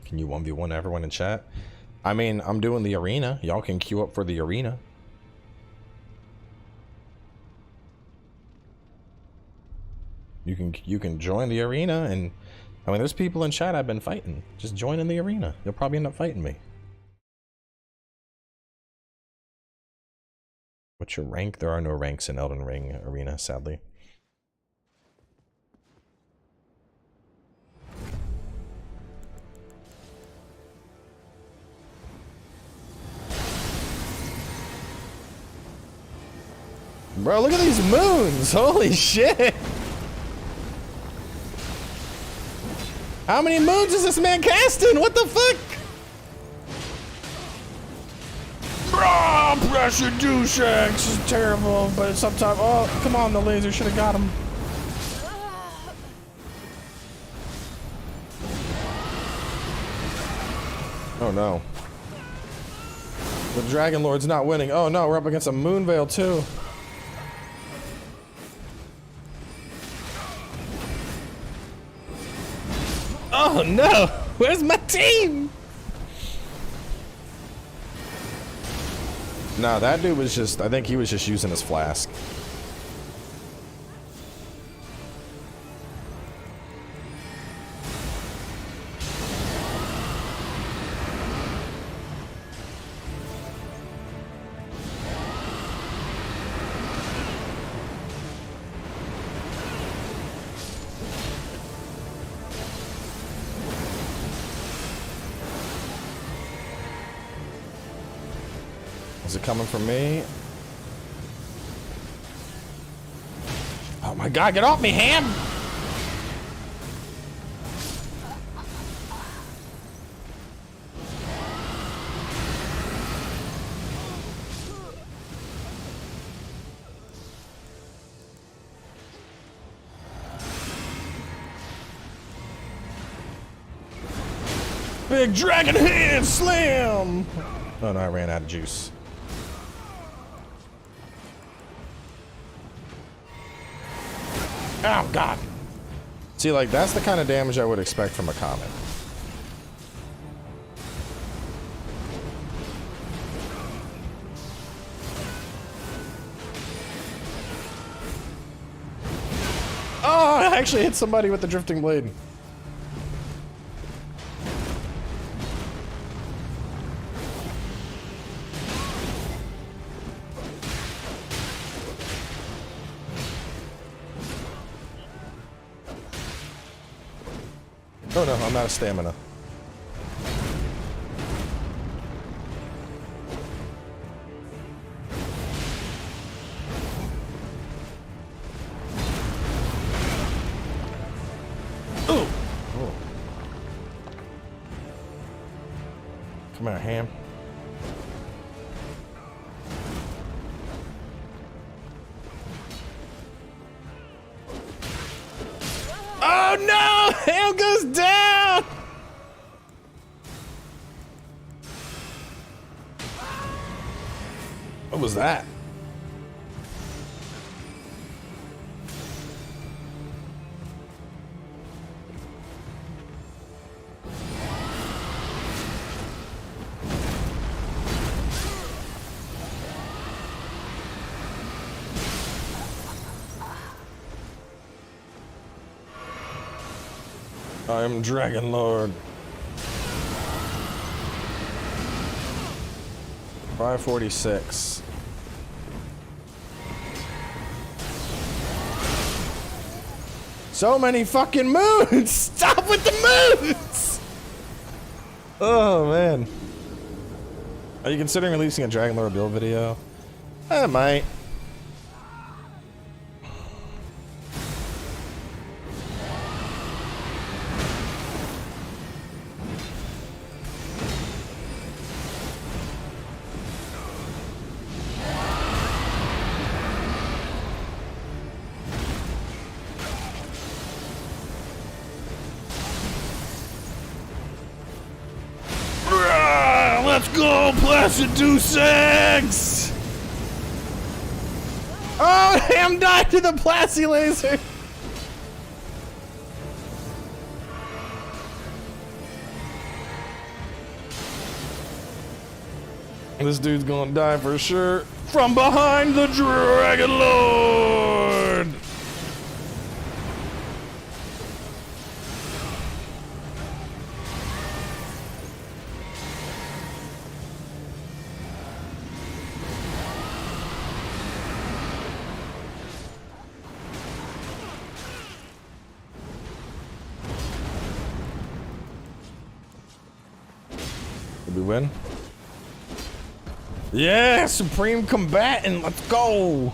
Can you 1v1 everyone in chat? I mean, I'm doing the arena. Y'all can queue up for the arena. You can join the arena, and I mean, there's people in chat I've been fighting. Just join in the arena. You'll probably end up fighting me. What's your rank? There are no ranks in Elden Ring arena, sadly. Bro, look at these moons! Holy shit! How many moons is this man casting? What the fuck? Bro, pressure douchebag. This is terrible, but sometimes. Oh, come on, the laser should have got him. Oh no. The Dragon Lord's not winning. Oh no, we're up against a Moon Veil too. Oh no! Where's my team? No, that dude was just, I think he was just using his flask. Is it coming from me? Oh my god, get off me, Ham! Big dragon hand slam! Oh no, I ran out of juice. Oh, God. See, like, that's the kind of damage I would expect from a comet. Oh, I actually hit somebody with the drifting blade. Oh no, I'm out of stamina. Ooh! Oh. Come here, Ham. Oh no! Ham goes down! What was that? I am Dragon Lord. 546. So many fucking moons! Stop with the moons! Oh man. Are you considering releasing a Dragon Lord build video? I might. Let's go, Placidusax! Oh, damn, died to the Placi laser! This dude's gonna die for sure. From behind the Dragon Lord! Did we win? Yeah, Supreme Combatant, let's go!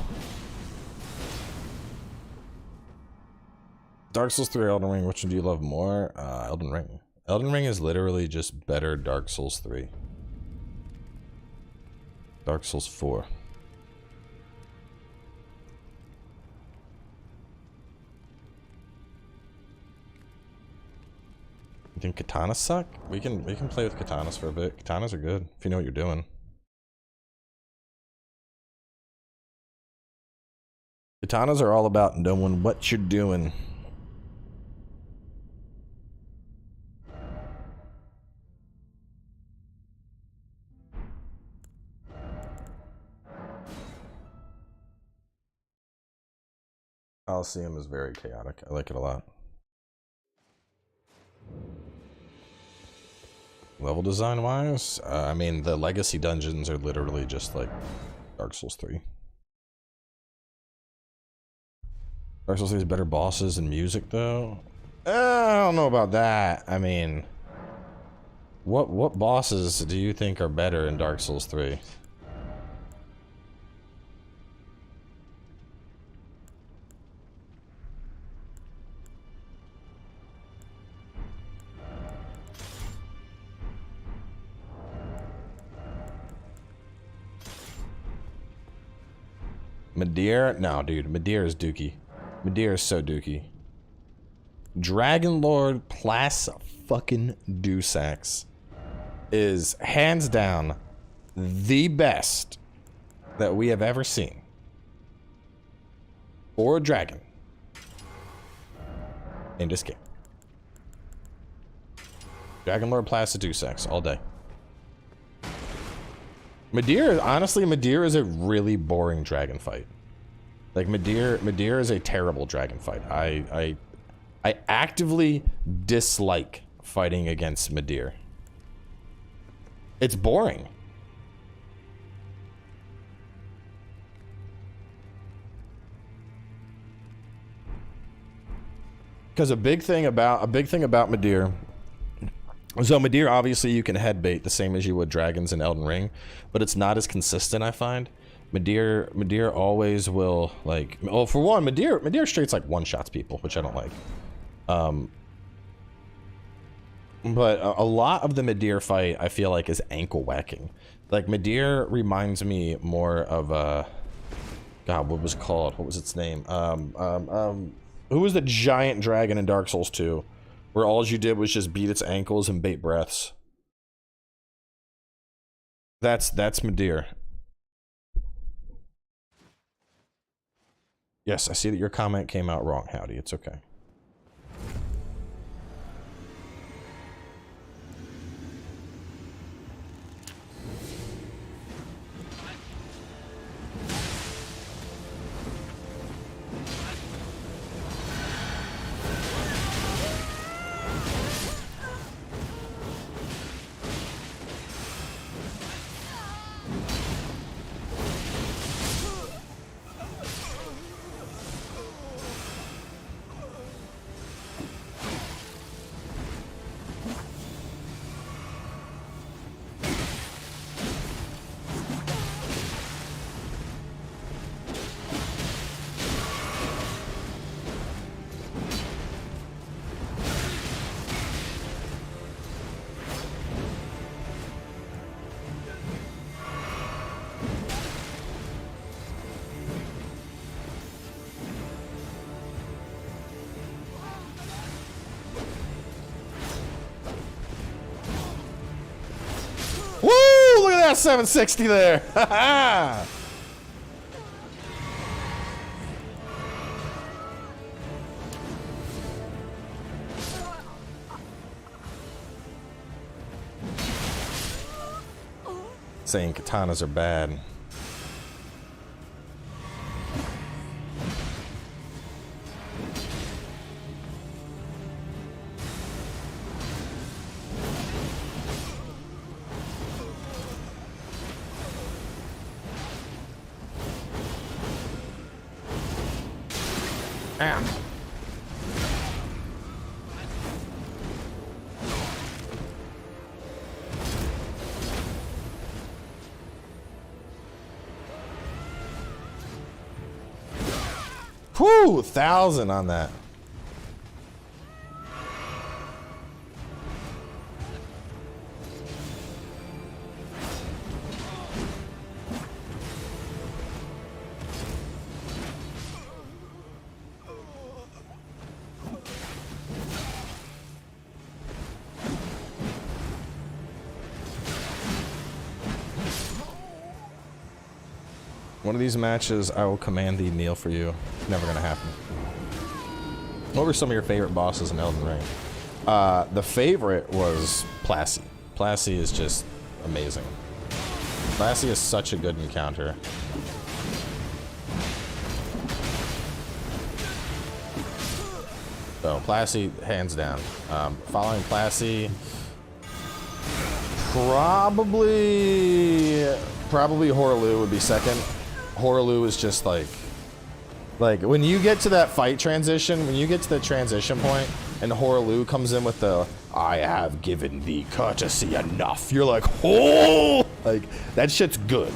Dark Souls 3 or Elden Ring, which one do you love more? Elden Ring. Elden Ring is literally just better Dark Souls 3. Dark Souls 4. You think katanas suck? We can play with katanas for a bit. Katanas are good if you know what you're doing. Katanas are all about knowing what you're doing. Colosseum is very chaotic. I like it a lot. Level design wise, I mean, the legacy dungeons are literally just like Dark Souls 3. Dark Souls 3 has better bosses and music though. I don't know about that. I mean, what bosses do you think are better in Dark Souls 3? Midir? No, dude. Midir is dookie. Midir is so dookie. Dragon Lord Placidusax is hands down the best that we have ever seen for a dragon in this game. Dragon Lord Placidusax all day. Midir, honestly, Midir is a really boring dragon fight. Like Midir is a terrible dragon fight. I actively dislike fighting against Midir. It's boring. Because a big thing about Midir. So Midir, obviously you can headbait the same as you would dragons in Elden Ring, but it's not as consistent, I find. Midir always will, like, oh, for one, Midir straight's like one-shots people, which I don't like. But a lot of the Midir fight, I feel like, is ankle whacking. Like, Midir reminds me more of, God, what was it called? What was its name? Who was the giant dragon in Dark Souls 2? Where all you did was just beat its ankles and bait breaths. That's Midir. Yes, I see that your comment came out wrong, Howdy. It's okay. a 760 there. Saying katanas are bad. Ow. Whew, 1,000 on that. One of these matches, I will command thee kneel for you. Never gonna happen. What were some of your favorite bosses in Elden Ring? The favorite was Plassey. Plassey is just amazing. Plassey is such a good encounter. So Plassey, hands down. Following Plassey, probably Horaloo would be second. Horaloo is just like when you get to that fight transition, when you get to the transition point and Horaloo comes in with the "I have given thee courtesy enough," you're like, oh, like that shit's good.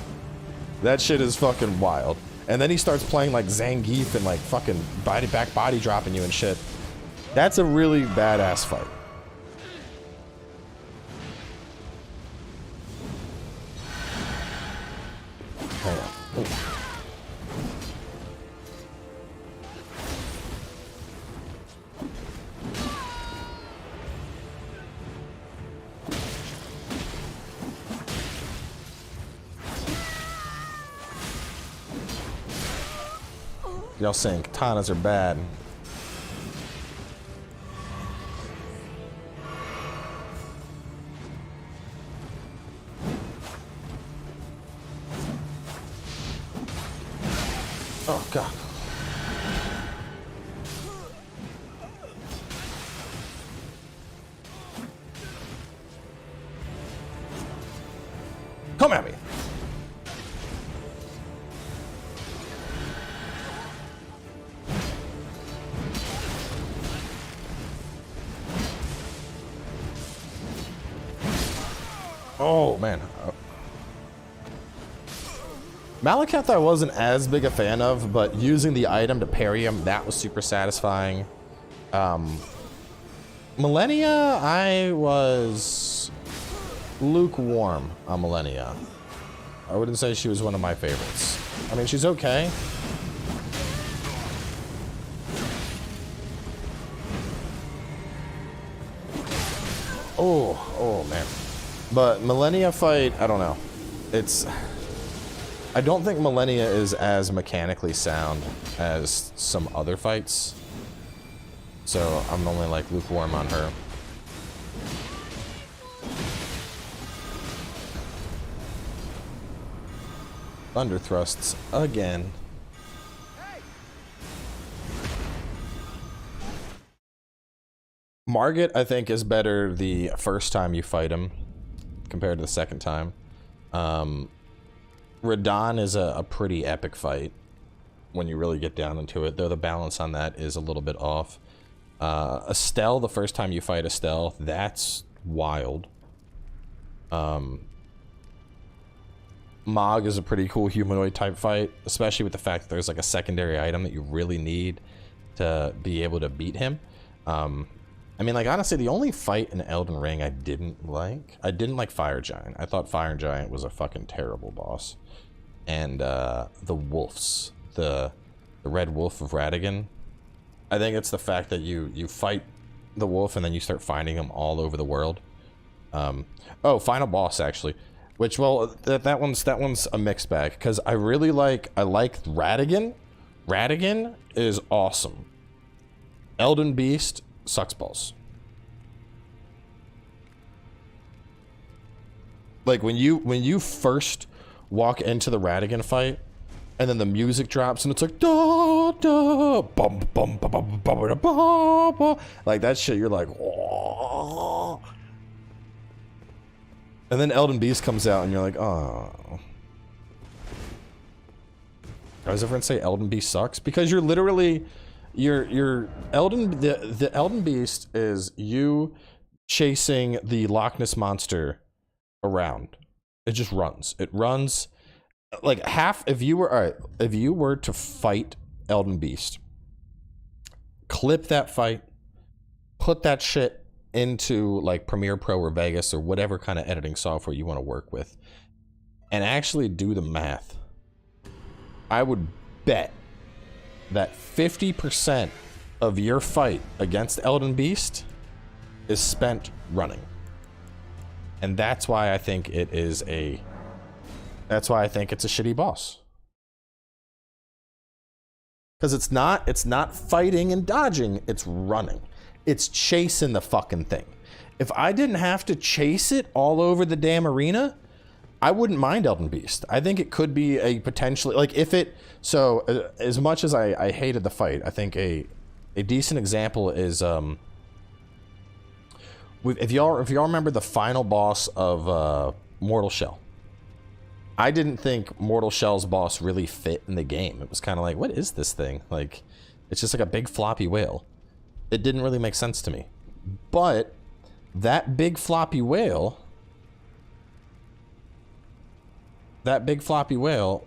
That shit is fucking wild. And then he starts playing like Zangief and like fucking back body dropping you and shit. That's a really badass fight. Hang on. Ooh. Y'all saying katanas are bad. Oh, God. Come at me. Oh, man. Malekith I wasn't as big a fan of, but using the item to parry him, that was super satisfying. Millennia, I was lukewarm on Millennia. I wouldn't say she was one of my favorites. I mean, she's okay. Oh, man. But Millennia fight, I don't know. I don't think Millennia is as mechanically sound as some other fights. So I'm only like lukewarm on her. Thunder thrusts again. Margit, I think, is better the first time you fight him compared to the second time. Radahn is a pretty epic fight when you really get down into it, though the balance on that is a little bit off. Estelle, the first time you fight Estelle, that's wild. Mog is a pretty cool humanoid type fight, especially with the fact that there's like a secondary item that you really need to be able to beat him. I mean, like, honestly, the only fight in Elden Ring I didn't like Fire Giant. I thought Fire Giant was a fucking terrible boss. And the wolves, the Red Wolf of Radagon, I think it's the fact that you fight the wolf and then you start finding them all over the world. Oh, final boss, actually. Which, well, that one's a mixed bag, because I like Ratigan. Ratigan is awesome. Elden Beast sucks balls. Like when you first walk into the Ratigan fight, and then the music drops and it's like da da bum bum bum bum bum bum bum, like that shit. You're like, whoa. And then Elden Beast comes out and you're like, oh. Does everyone say Elden Beast sucks? Because you're literally, the Elden Beast is you chasing the Loch Ness Monster around. It just runs. It runs like half. If you were to fight Elden Beast, clip that fight, put that shit into like Premiere Pro or Vegas or whatever kind of editing software you want to work with, and actually do the math, I would bet that 50% of your fight against Elden Beast is spent running. And that's why I think it's a shitty boss. Because it's not fighting and dodging, it's running. It's chasing the fucking thing. If I didn't have to chase it all over the damn arena, I wouldn't mind Elden Beast. I think it could be a potentially, like, if it, so as much as I hated the fight, I think a decent example is if y'all remember the final boss of Mortal Shell. I didn't think Mortal Shell's boss really fit in the game. It was kind of like, what is this thing? Like, it's just like a big floppy whale. It didn't really make sense to me. But that big floppy whale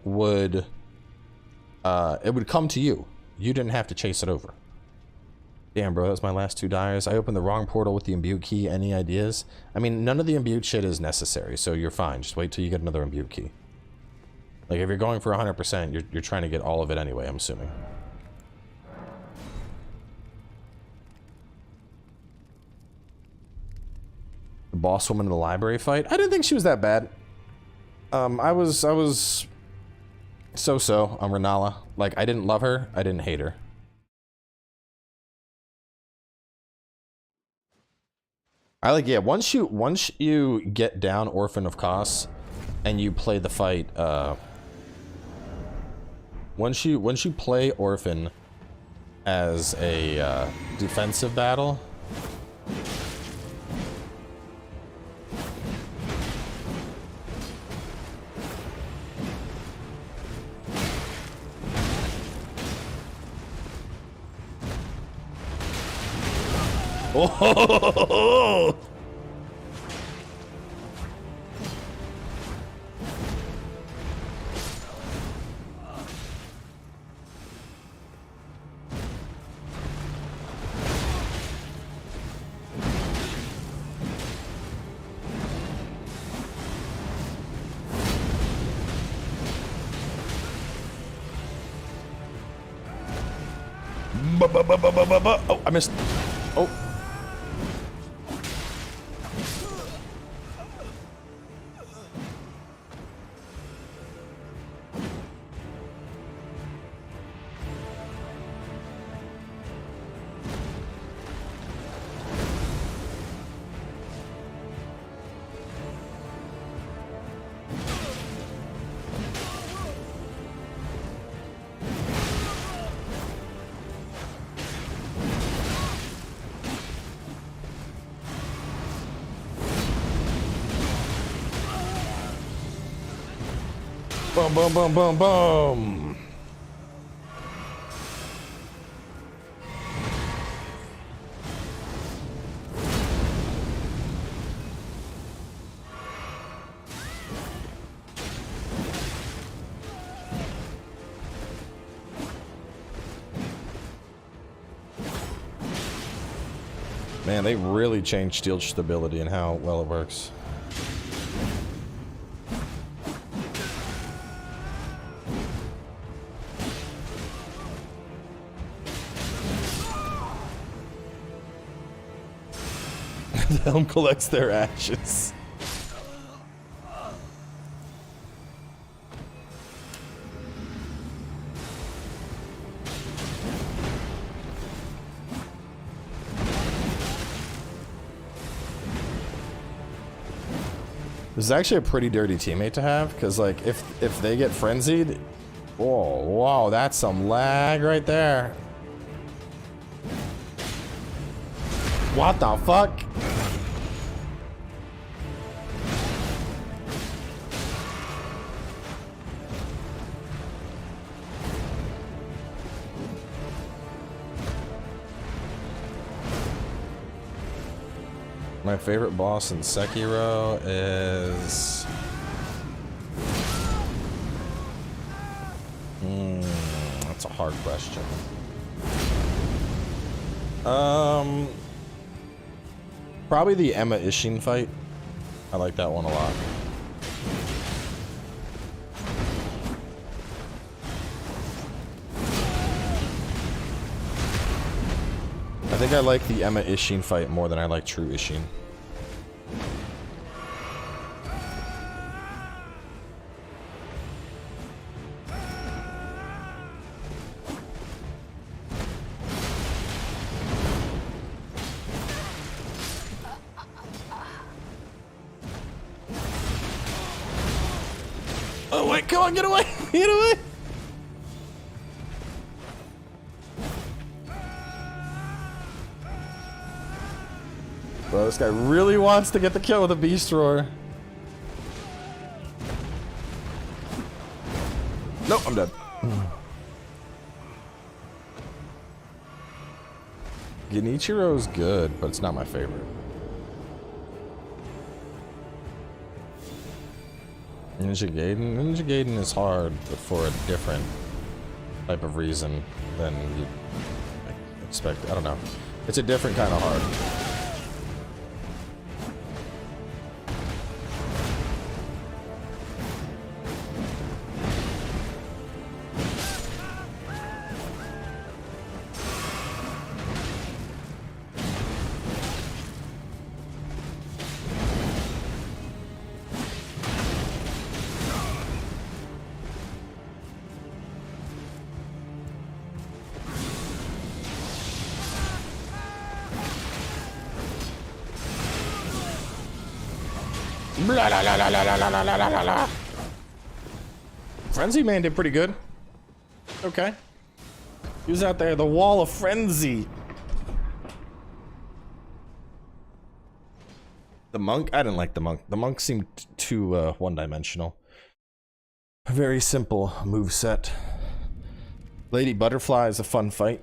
would it would come to you. You didn't have to chase it over. Damn, bro, that was my last 2 dyers. I opened the wrong portal with the imbue key. Any ideas? I mean, none of the imbue shit is necessary, so you're fine. Just wait till you get another imbue key. Like, if you're going for 100%, you're trying to get all of it anyway, I'm assuming. The boss woman in the library fight? I didn't think she was that bad. I was so-so on Renala. Like, I didn't love her, I didn't hate her. Yeah, once you get down Orphan of Kos and you play the fight, once you play Orphan as a defensive battle, oh! Oh, I missed. Oh. Boom, boom, boom, boom, boom. Man, they really changed steel stability and how well it works. The helm collects their ashes. This is actually a pretty dirty teammate to have, because like if they get frenzied, oh wow, that's some lag right there. What the fuck? My favorite boss in Sekiro is... that's a hard question. Probably the Emma Ishin fight. I like that one a lot. I think I like the Emma Ishin fight more than I like True Ishin. Oh wait, come on, get away! Get away! Bro, this guy really wants to get the kill with a beast roar. Nope, I'm dead. Genichiro's good, but it's not my favorite. Ninja Gaiden is hard, but for a different type of reason than you expect. I don't know. It's a different kind of hard. Blah, la, la, la, la, la, la, la, la, la. Frenzy Man did pretty good. Okay. He was out there, the wall of frenzy. The monk? I didn't like the monk. The monk seemed too one-dimensional. A very simple moveset. Lady Butterfly is a fun fight.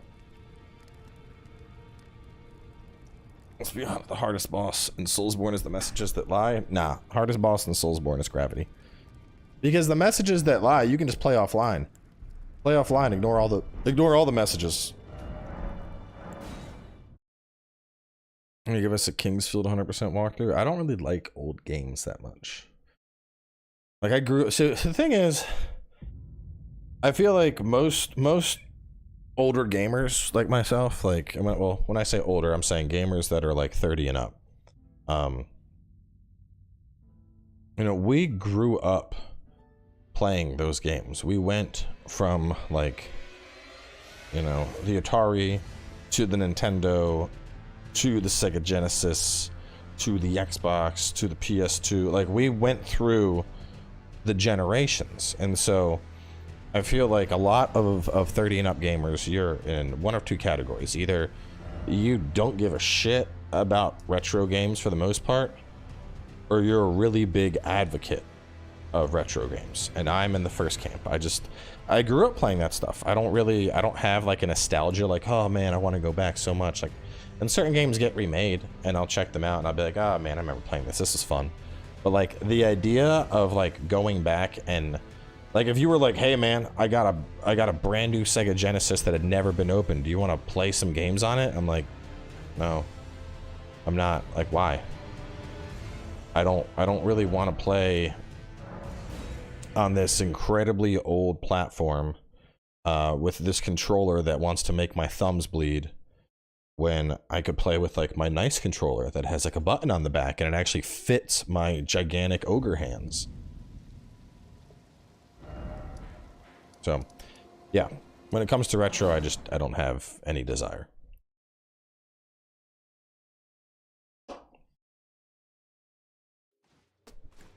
Let's be honest, the hardest boss in Soulsborne is the messages that lie. Nah, hardest boss in Soulsborne is gravity. Because the messages that lie, you can just play offline. Play offline, ignore all the messages. Can you give us a Kingsfield 100% walkthrough? I don't really like old games that much. Like so the thing is, I feel like most older gamers like myself, like, well, when I say older, I'm saying gamers that are like 30 and up. You know, we grew up playing those games. We went from like, you know, the Atari to the Nintendo to the Sega Genesis to the Xbox to the PS2. Like, we went through the generations, and so I feel like a lot of 30 and up gamers, you're in one of two categories. Either you don't give a shit about retro games for the most part, or you're a really big advocate of retro games. And I'm in the first camp. I grew up playing that stuff. I don't have like a nostalgia, like, oh man, I want to go back so much. Like, and certain games get remade and I'll check them out and I'll be like, oh man, I remember playing this. This is fun. But like the idea of like going back and like, if you were like, hey man, I got a brand new Sega Genesis that had never been opened. Do you want to play some games on it? I'm like, no, I'm not. Like, why? I don't really want to play on this incredibly old platform with this controller that wants to make my thumbs bleed, when I could play with like my nice controller that has like a button on the back and it actually fits my gigantic ogre hands. So, yeah, when it comes to retro, I don't have any desire.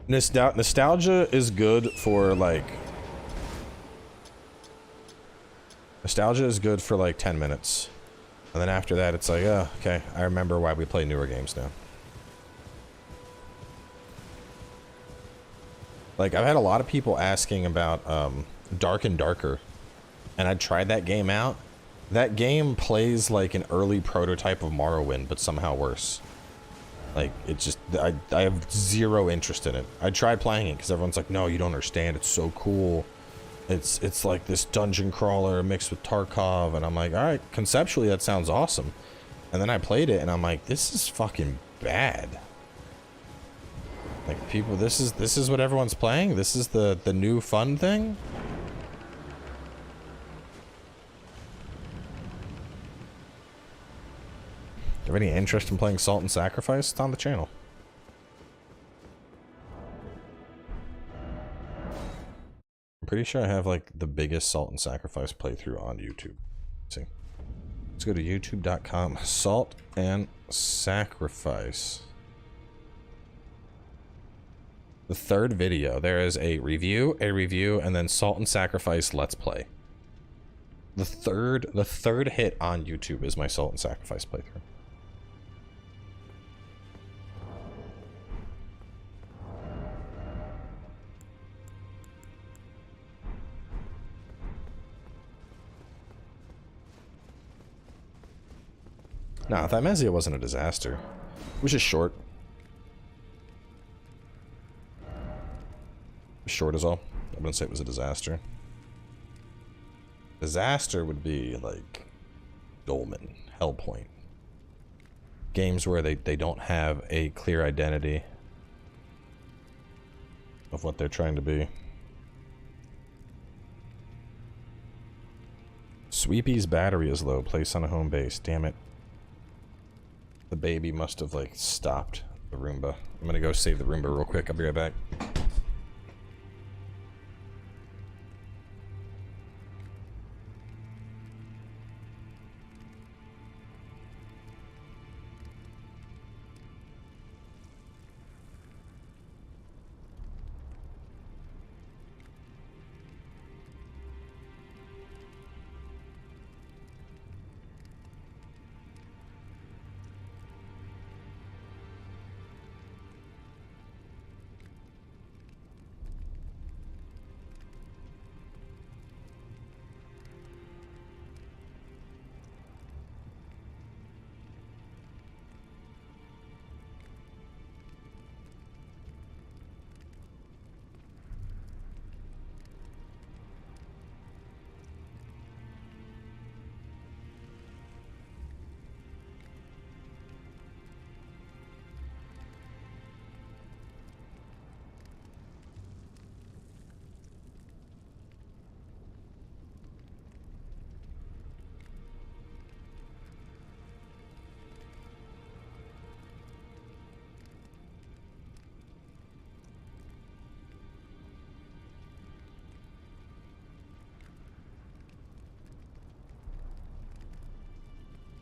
Nostalgia is good for like... Nostalgia is good for like 10 minutes. And then after that, it's like, oh, okay, I remember why we play newer games now. Like, I've had a lot of people asking about Dark and Darker. And I tried that game out. That game plays like an early prototype of Morrowind, but somehow worse. Like, it just, I have zero interest in it. I tried playing it because everyone's like, no, you don't understand, it's so cool. It's like this dungeon crawler mixed with Tarkov, and I'm like, all right, conceptually that sounds awesome. And then I played it and I'm like, this is fucking bad. Like, people, this is what everyone's playing? This is the new fun thing? If you have any interest in playing Salt and Sacrifice, it's on the channel. I'm pretty sure I have like the biggest Salt and Sacrifice playthrough on YouTube. Let's see. Let's go to youtube.com. Salt and Sacrifice. The third video. There is a review, and then Salt and Sacrifice Let's Play. The third hit on YouTube is my Salt and Sacrifice playthrough. Nah, Thymezia wasn't a disaster. It was just short. Short is all. I wouldn't say it was a disaster. Disaster would be like Dolmen, Hellpoint. Games where they don't have a clear identity of what they're trying to be. Sweepy's battery is low. Place on a home base. Damn it. The baby must have like stopped the Roomba. I'm gonna go save the Roomba real quick. I'll be right back.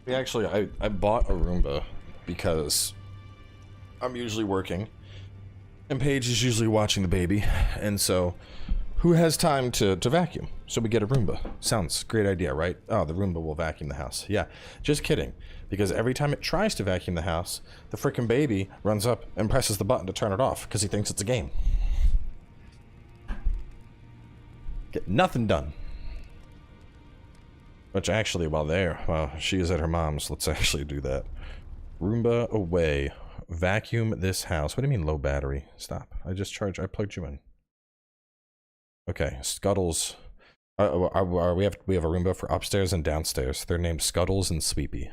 Actually, I bought a Roomba because I'm usually working and Paige is usually watching the baby, and so who has time to vacuum? So we get a Roomba. Sounds great idea, right? Oh, the Roomba will vacuum the house. Yeah, just kidding. Because every time it tries to vacuum the house, the frickin' baby runs up and presses the button to turn it off because he thinks it's a game. Get nothing done. Which actually, while she is at her mom's, let's actually do that. Roomba away. Vacuum this house. What do you mean low battery? Stop. I plugged you in. Okay, Scuttles. We have a Roomba for upstairs and downstairs. They're named Scuttles and Sweepy.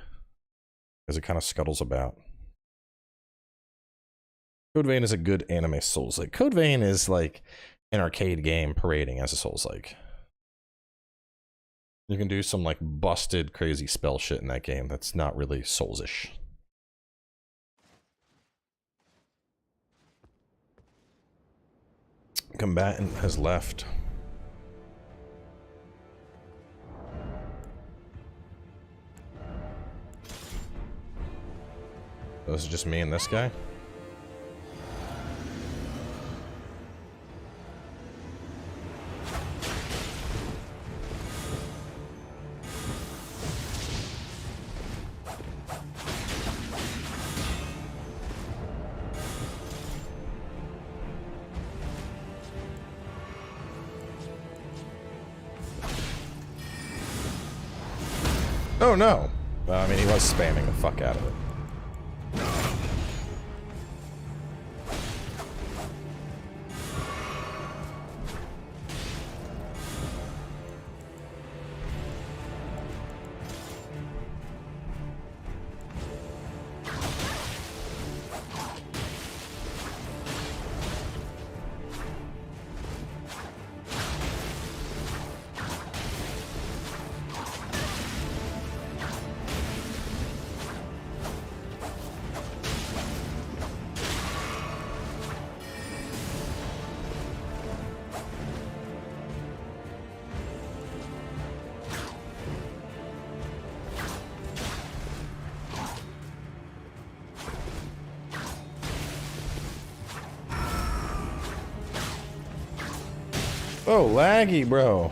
Because it kind of scuttles about. Code Vein is a good anime Souls-like. Code Vein is like an arcade game parading as a Souls-like. You can do some like busted crazy spell shit in that game that's not really Souls-ish. Combatant has left. This is just me and this guy? Oh no. I mean, he was spamming the fuck out of it. Oh, laggy, bro.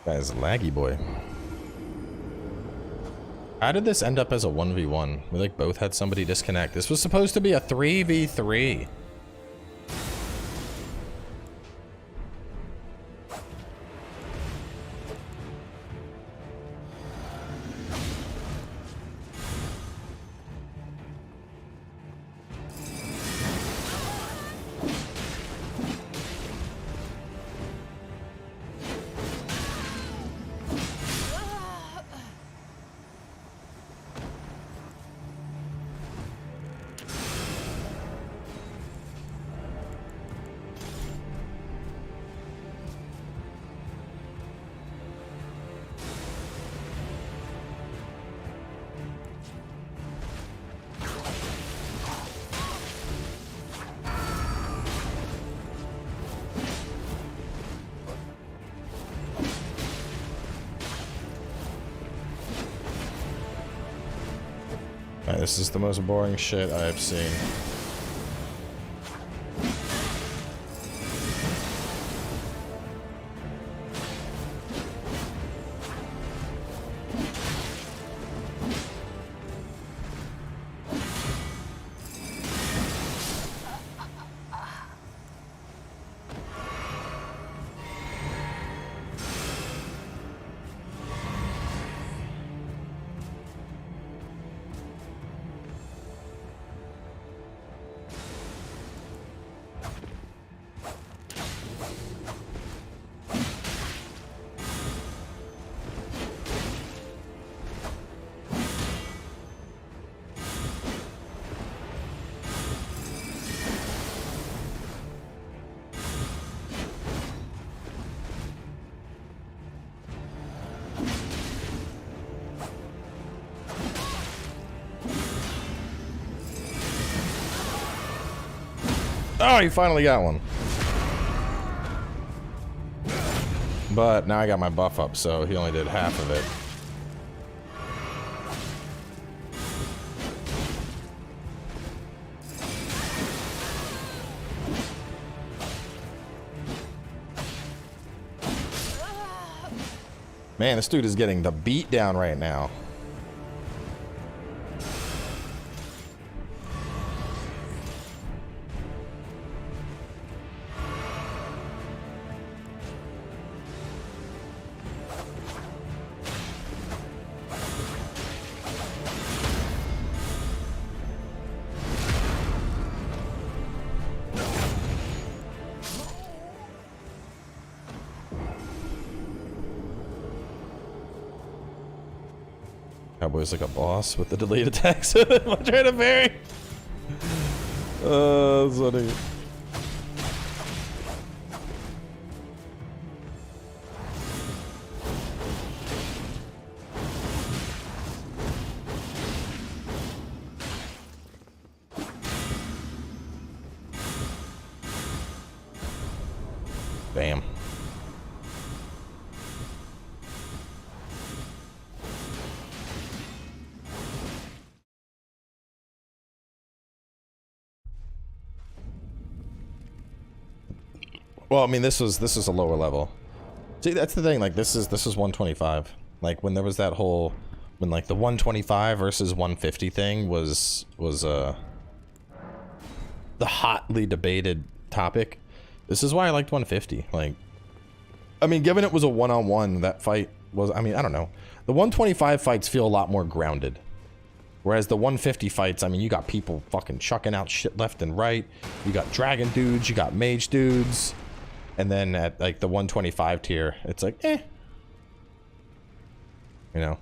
Guy's a laggy boy. How did this end up as a 1v1? We like both had somebody disconnect. This was supposed to be a 3v3. Alright, this is the most boring shit I've seen. Oh, he finally got one. But now I got my buff up, so he only did half of it. Man, this dude is getting the beat down right now. Cowboy's like a boss with the delayed attacks. I'm trying to parry. That's funny. Bam. Well, I mean, this was a lower level. See, that's the thing. Like, this is 125. Like, when there was that whole, when like the 125 versus 150 thing was the hotly debated topic. This is why I liked 150. Like, I mean, given it was a one-on-one, that fight was, I mean, I don't know. The 125 fights feel a lot more grounded. Whereas the 150 fights, I mean, you got people fucking chucking out shit left and right. You got dragon dudes, you got mage dudes. And then at, like, the 125 tier, it's like, eh. You know,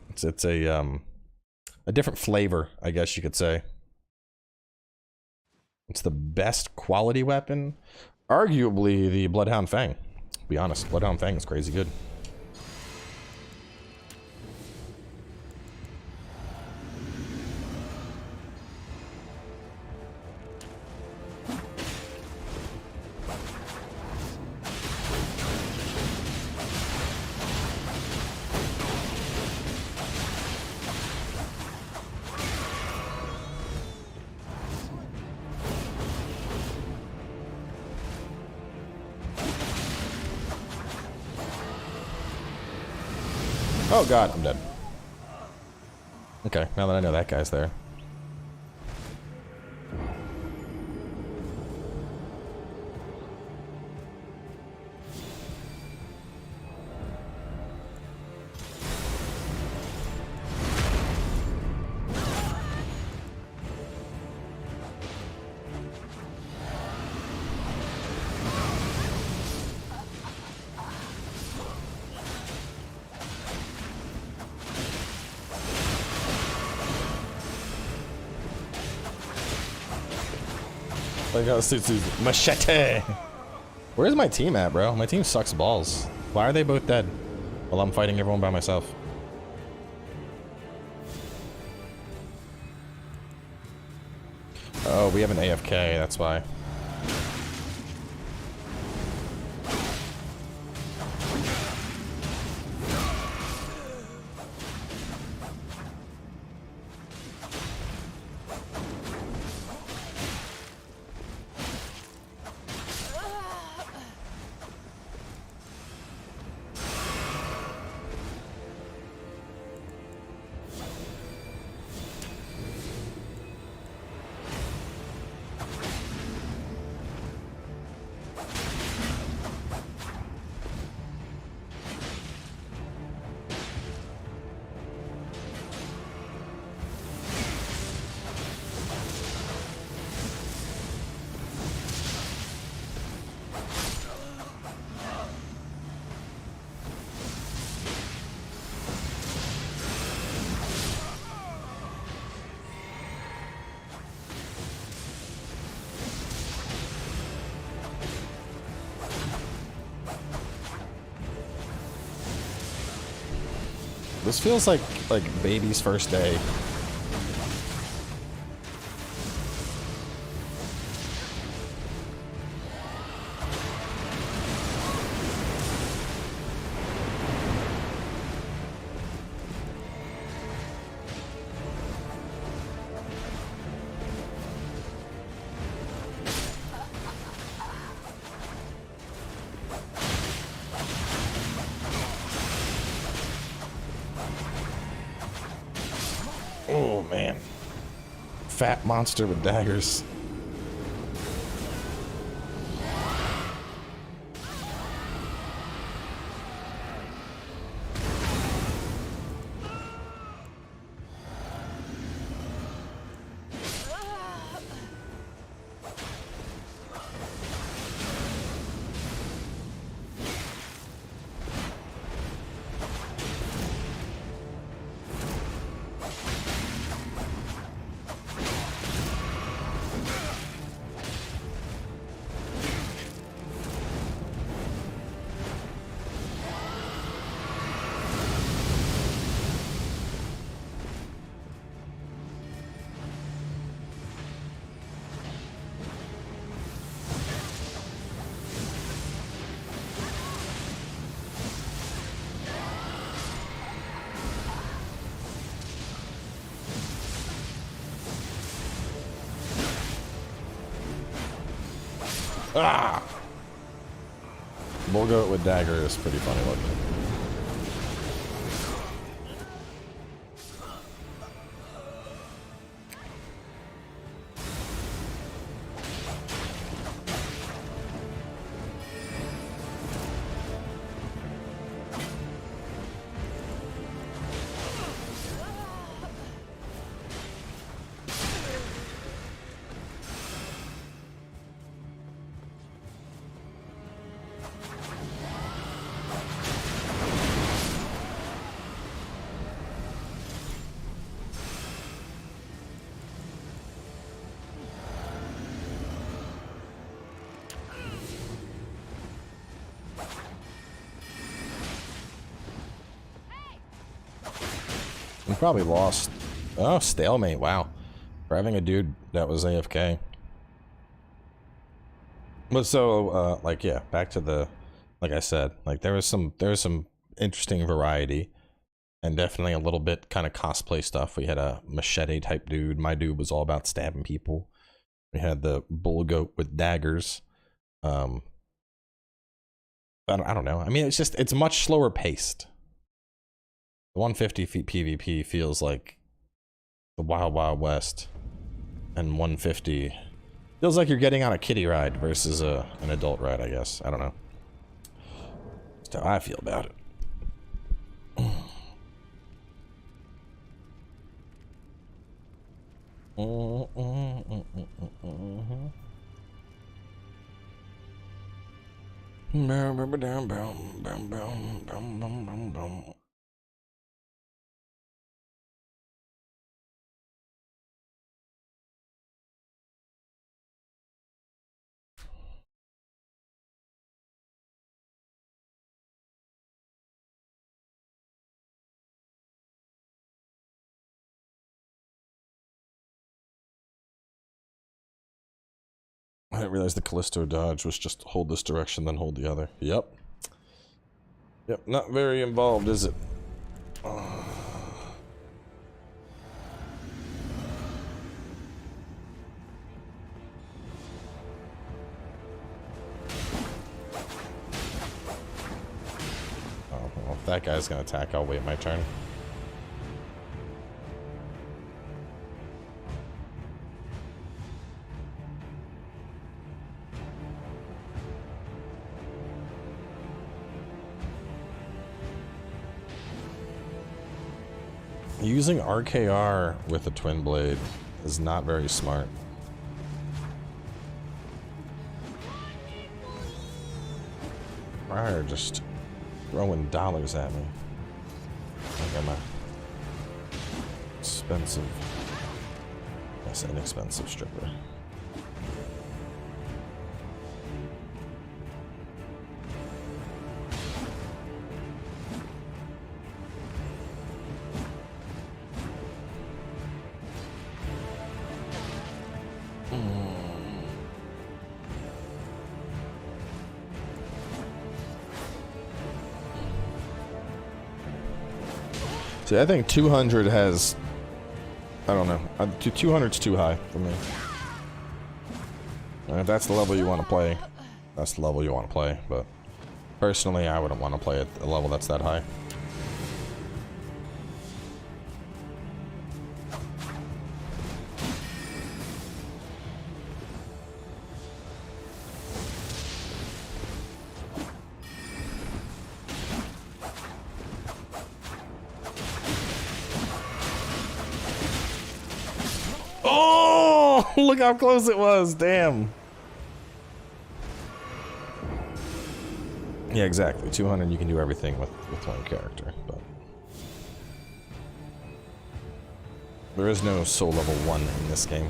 it's a different flavor, I guess you could say. It's the best quality weapon. Arguably the Bloodhound Fang. To be honest, Bloodhound Fang is crazy good. Oh god, I'm dead. Okay, now that I know that guy's there. I got a machete. Where's my team at, bro? My team sucks balls. Why are they both dead while I'm fighting everyone by myself? Oh, we have an AFK, that's why. This feels like baby's first day. Oh man, fat monster with daggers. Ah! Bullgoat with dagger is pretty funny looking. probably lost. Oh, stalemate. Wow. For having a dude that was AFK. But so, like, yeah, back to the, like I said, like there was some interesting variety, and definitely a little bit kind of cosplay stuff. We had a machete type dude. My dude was all about stabbing people. We had the bull goat with daggers. I don't know. I mean, it's much slower paced. The 150 feet PvP feels like the Wild Wild West, and 150 feels like you're getting on a kiddie ride versus an adult ride, I guess. I don't know. That's how I feel about it. I didn't realize the Callisto dodge was just hold this direction, then hold the other. Yep. Yep, not very involved, is it? Oh, well, if that guy's gonna attack, I'll wait my turn. Using RKR with a twin blade is not very smart. Why are just throwing dollars at me? I got my expensive, that's an inexpensive stripper. See, I think 200 has, I don't know, 200's too high for me. And if that's the level you want to play, that's the level you want to play, but personally I wouldn't want to play at a level that's that high. Look how close it was, damn. Yeah, exactly. 200, you can do everything with one character, but there is no soul level 1 in this game.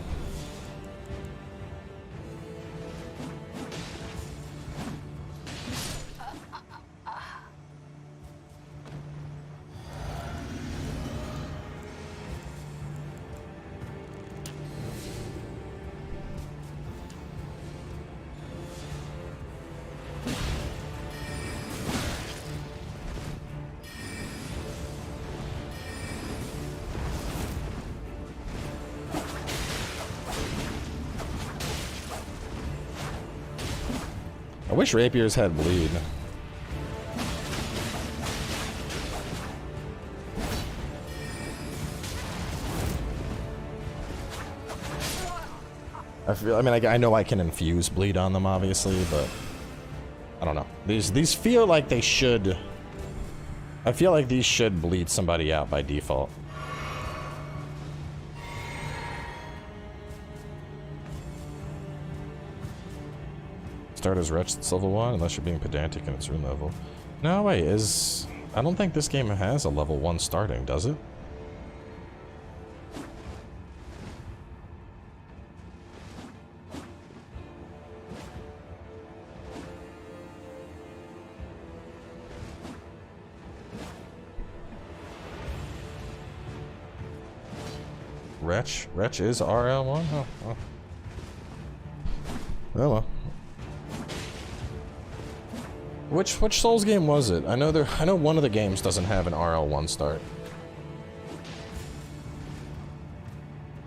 I wish rapiers had bleed. I mean, I know I can infuse bleed on them, obviously, but I don't know. These feel like they should. I feel like these should bleed somebody out by default. Start as Wretch, it's level 1, unless you're being pedantic and it's rune level. No, wait, I don't think this game has a level 1 starting, does it? Wretch. Wretch is RL1? Oh, oh. Oh well. Which Souls game was it? I know one of the games doesn't have an RL1 start.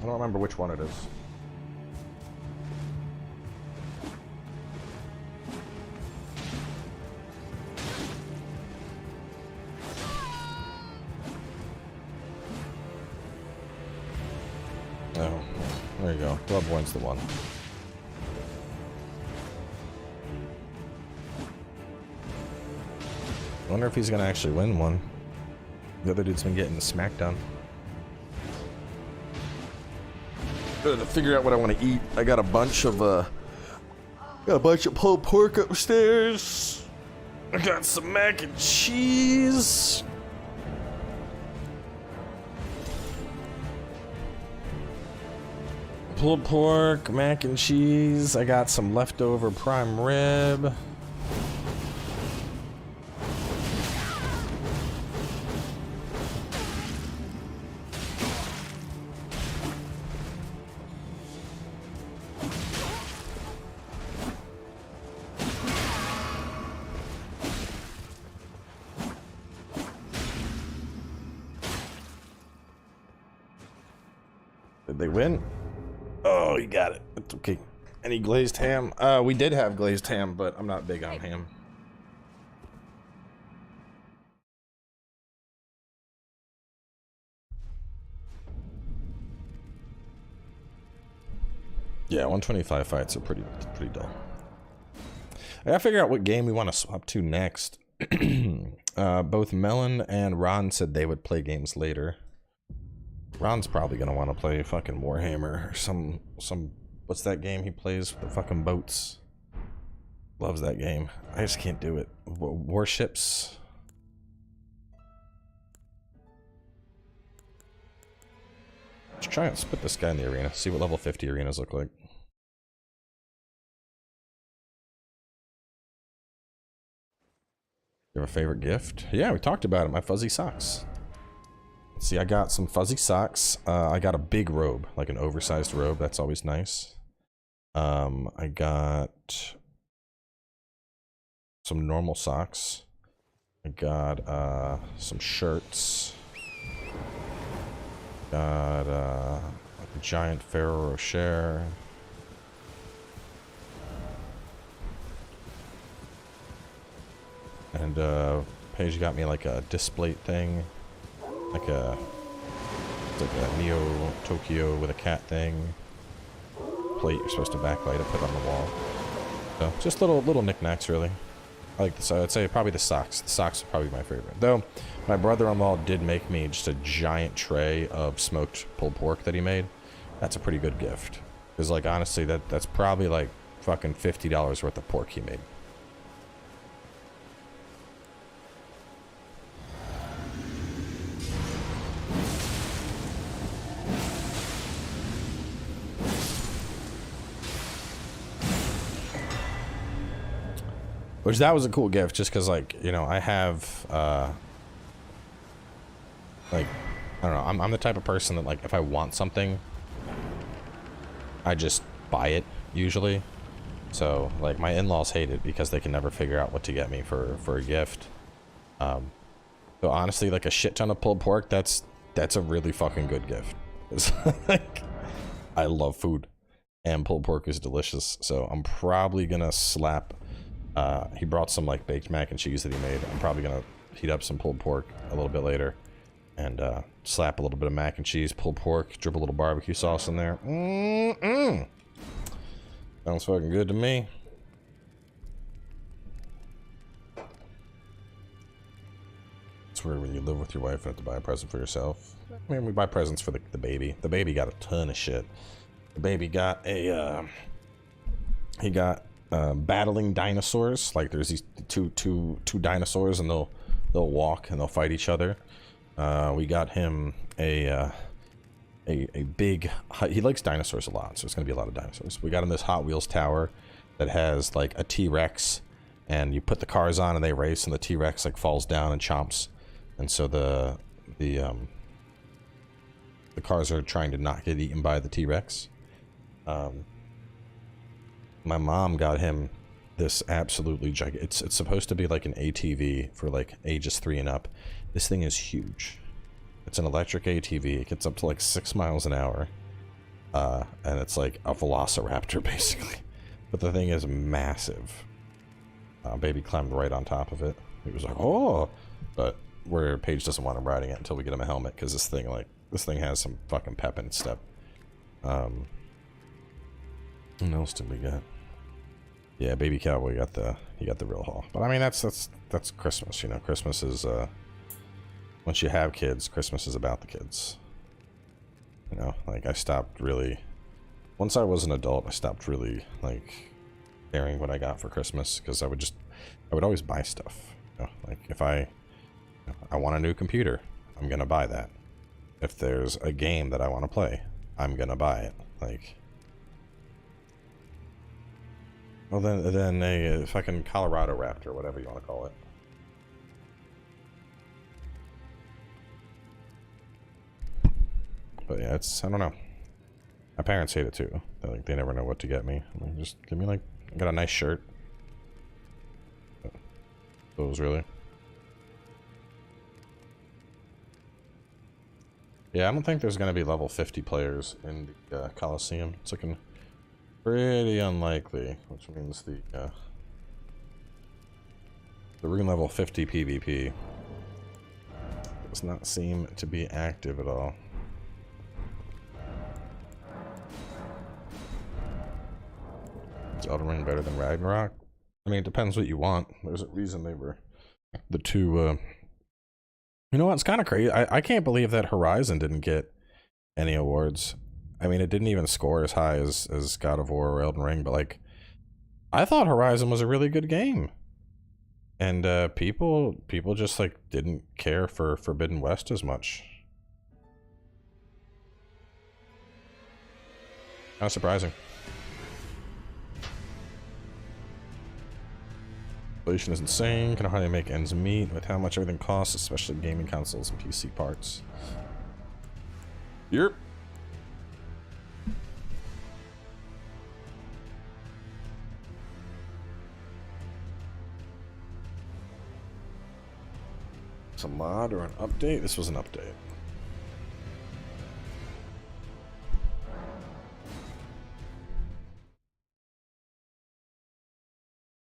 I don't remember which one it is. Oh, there you go. Bloodborne's the one. I wonder if he's gonna actually win one. The other dude's been getting smacked down. Gotta figure out what I want to eat. I got a bunch of pulled pork upstairs. I got some mac and cheese. Pulled pork, mac and cheese. I got some leftover prime rib. Did they win? Oh, you got it. It's okay. Any glazed ham? We did have glazed ham, but I'm not big on ham. Yeah, 125 fights are pretty dull. I gotta figure out what game we want to swap to next. Both Melon and Ron said they would play games later. Ron's probably gonna want to play fucking Warhammer or some what's that game he plays with the fucking boats? Loves that game. I just can't do it. Warships. Let's try and split this guy in the arena. See what level 50 arenas look like. You have a favorite gift? Yeah, we talked about it. My fuzzy socks. See, I got some fuzzy socks. I got a big robe, like an oversized robe. That's always nice. I got some normal socks. I got some shirts. Got a giant Ferrero Rocher. And Paige got me like a display thing. Like a Neo Tokyo with a cat thing. Plate you're supposed to backlight it, put on the wall. So just little knickknacks, really. I like this. I'd say probably the socks. The socks are probably my favorite. Though my brother-in-law did make me just a giant tray of smoked pulled pork that he made. That's a pretty good gift. Because like honestly, that's probably like fucking $50 worth of pork he made. Which that was a cool gift, just because, like, you know, I have, like, I don't know, I'm the type of person that, like, if I want something, I just buy it, usually. So, like, my in-laws hate it because they can never figure out what to get me for a gift. So honestly, like, a shit ton of pulled pork, that's a really fucking good gift. It's like, I love food, and pulled pork is delicious, so I'm probably gonna slap... he brought some like baked mac and cheese that he made. I'm probably gonna heat up some pulled pork a little bit later and slap a little bit of mac and cheese, pulled pork, drip a little barbecue sauce in there. Sounds fucking good to me. It's weird when you live with your wife and have to buy a present for yourself. I mean, we buy presents for the baby. The baby got a ton of shit. The baby got a he got battling dinosaurs. Like there's these two dinosaurs, and they'll walk and they'll fight each other. We got him a big... He likes dinosaurs a lot, so it's gonna be a lot of dinosaurs. We got him this Hot Wheels tower that has like a T-Rex, and you put the cars on and they race, and the T-Rex like falls down and chomps, and so the the cars are trying to not get eaten by the T-Rex. My mom got him this absolutely gigantic. It's supposed to be like an ATV for like ages 3 and up. This thing is huge. It's an electric ATV. It gets up to like 6 miles an hour. And it's like a velociraptor basically. But the thing is massive. Baby climbed right on top of it. He was like, oh! But where Paige doesn't want him riding it until we get him a helmet, because this thing has some fucking pep in its step. What else did we get? Yeah, Baby Cowboy got the real haul. But I mean, that's Christmas, you know. Christmas is once you have kids, Christmas is about the kids. You know, like I stopped really. Once I was an adult, I stopped really like caring what I got for Christmas, because I would always buy stuff. You know, like if I want a new computer, I'm gonna buy that. If there's a game that I want to play, I'm gonna buy it. Like, well, then a fucking Colorado Raptor, whatever you want to call it. But yeah, I don't know. My parents hate it too. They never know what to get me. Like, just give me, like, I got a nice shirt. Those really. Yeah, I don't think there's gonna be level 50 players in the Colosseum. It's looking pretty unlikely, which means the room level 50 PvP does not seem to be active at all. Is Elden Ring better than Ragnarok? I mean, it depends what you want. There's a reason they were the two. You know what? It's kind of crazy. I can't believe that Horizon didn't get any awards. I mean, it didn't even score as high as God of War or Elden Ring, but like, I thought Horizon was a really good game. And people just like didn't care for Forbidden West as much. Kind of surprising. Inflation is insane. Can hardly make ends meet with how much everything costs, especially gaming consoles and PC parts. Yep. It's a mod or an update? This was an update.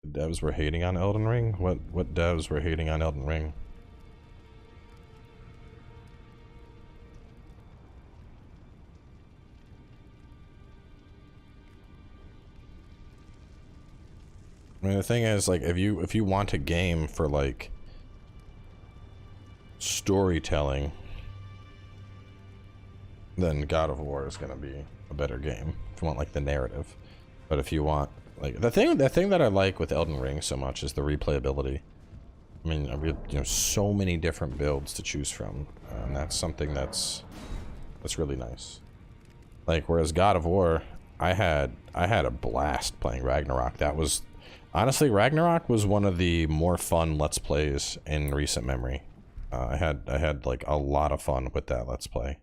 The devs were hating on Elden Ring? What devs were hating on Elden Ring? I mean, the thing is, like, if you want a game for like storytelling, then God of War is gonna be a better game. If you want like the narrative, but if you want like the thing that I like with Elden Ring so much is the replayability. I mean, you know, so many different builds to choose from, and that's something that's really nice. Like, whereas God of War, I had a blast playing Ragnarok. That was honestly, Ragnarok was one of the more fun Let's Plays in recent memory. I had like a lot of fun with that Let's Play,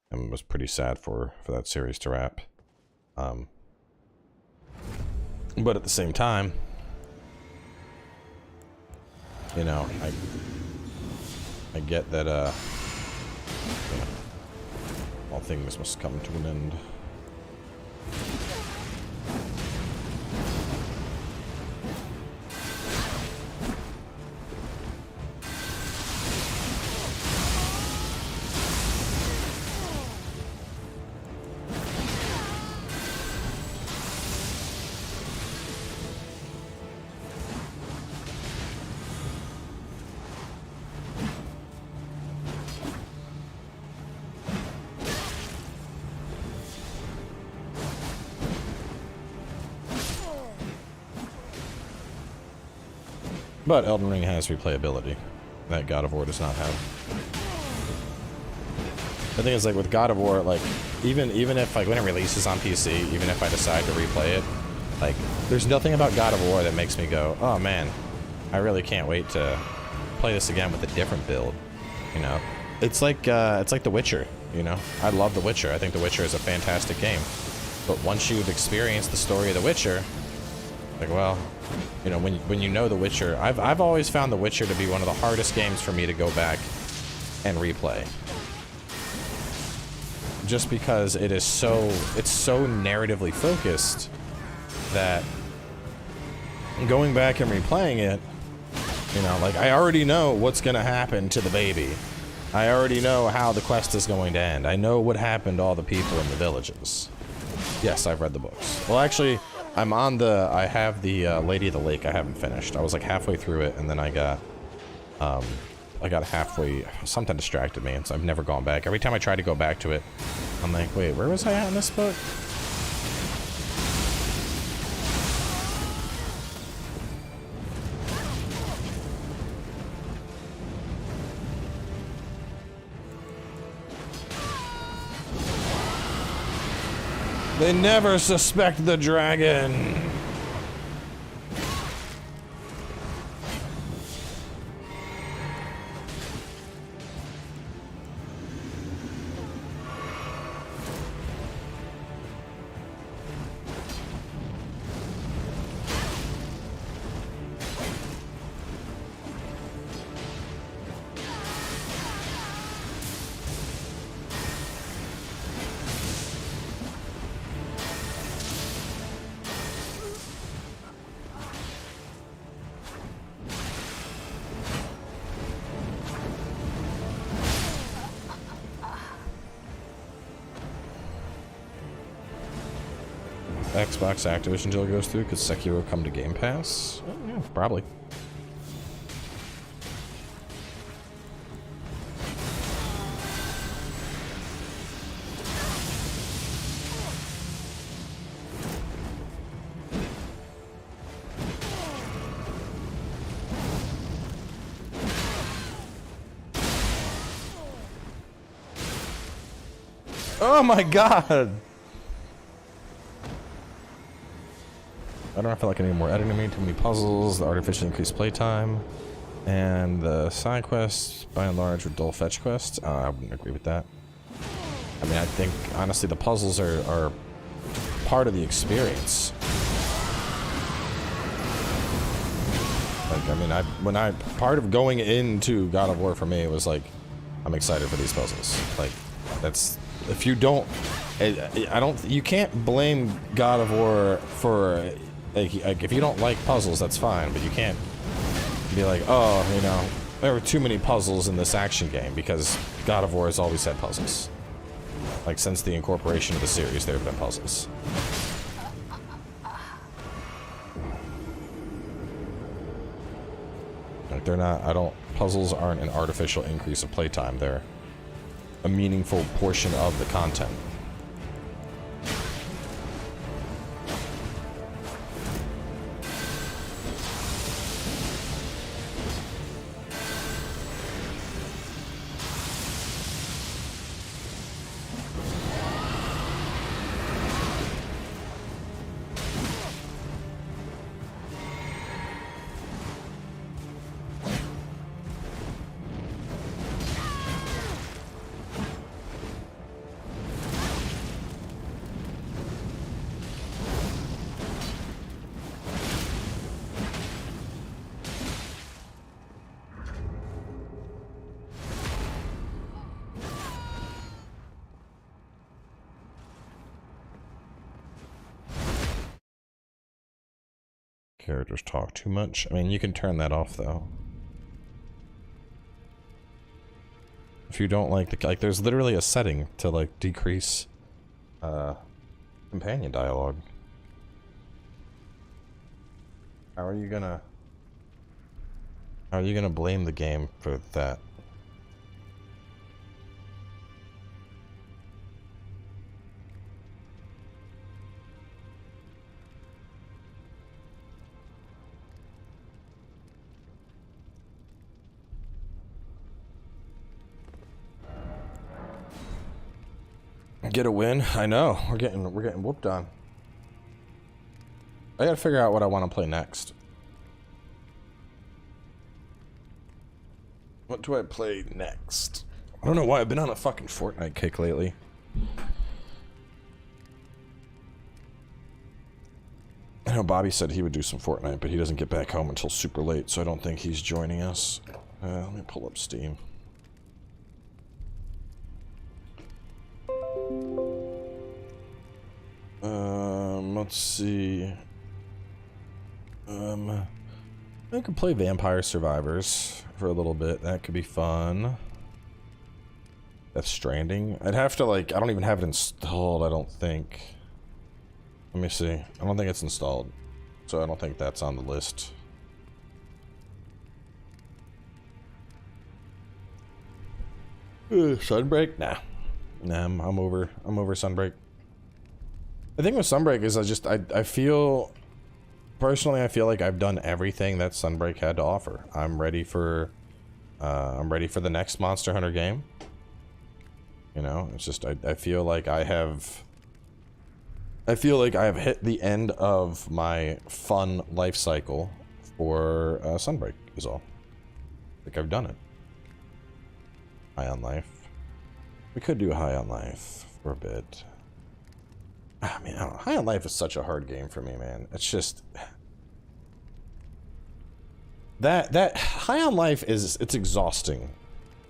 and was pretty sad for that series to wrap. But at the same time, you know, I get that you know, all things must come to an end. But Elden Ring has replayability that God of War does not have. The thing is, like, with God of War, like, even if, like, when it releases on PC, even if I decide to replay it, like, there's nothing about God of War that makes me go, oh man, I really can't wait to play this again with a different build, you know? It's like The Witcher. you know? I love The Witcher. I think The Witcher is a fantastic game. But once you've experienced the story of The Witcher, like, well, you know, when you know The Witcher, I've always found The Witcher to be one of the hardest games for me to go back and replay. Just because it's so narratively focused that going back and replaying it, you know, like, I already know what's gonna happen to the baby. I already know how the quest is going to end. I know what happened to all the people in the villages. Yes, I've read the books. Well, actually, I have the Lady of the Lake I haven't finished. I was like halfway through it, and then I got halfway, something distracted me, and so I've never gone back. Every time I try to go back to it, I'm like, wait, where was I at in this book? They never suspect the dragon. Xbox Activision deal goes through, could Sekiro come to Game Pass? Yeah, probably. Oh my god! I don't feel like I need more editing, too many puzzles, the artificially increased playtime, and the side quests, by and large, are dull fetch quests. I wouldn't agree with that. I mean, I think, honestly, the puzzles are part of the experience. Like, I mean, part of going into God of War for me was like, I'm excited for these puzzles. Like, that's, if you don't, you can't blame God of War for, like, if you don't like puzzles, that's fine, but you can't be like, oh, you know, there were too many puzzles in this action game, because God of War has always had puzzles. Like, since the incorporation of the series, there have been puzzles. Like, they're not, puzzles aren't an artificial increase of playtime, they're a meaningful portion of the content. Characters talk too much. I mean, you can turn that off, though. If you don't like the... Like, there's literally a setting to, like, decrease companion dialogue. How are you gonna blame the game for that? Get a win? I know. We're getting whooped on. I gotta figure out what I want to play next. What do I play next? I don't know why I've been on a fucking Fortnite kick lately. I know Bobby said he would do some Fortnite, but he doesn't get back home until super late, so I don't think he's joining us. Let me pull up Steam. Let's see. I could play Vampire Survivors for a little bit. That could be fun. Death Stranding. I'd have to, like, I don't even have it installed, I don't think. Let me see. I don't think it's installed, so I don't think that's on the list. Sunbreak? Nah. Nah, I'm over Sunbreak. The thing with Sunbreak is I feel, personally, I feel like I've done everything that Sunbreak had to offer. I'm ready for the next Monster Hunter game. You know, it's just, I feel like I have hit the end of my fun life cycle for Sunbreak is all. Like, I've done it. High on Life. We could do High on Life for a bit. I mean, I don't know. High on Life is such a hard game for me, man. It's just... That High on Life it's exhausting,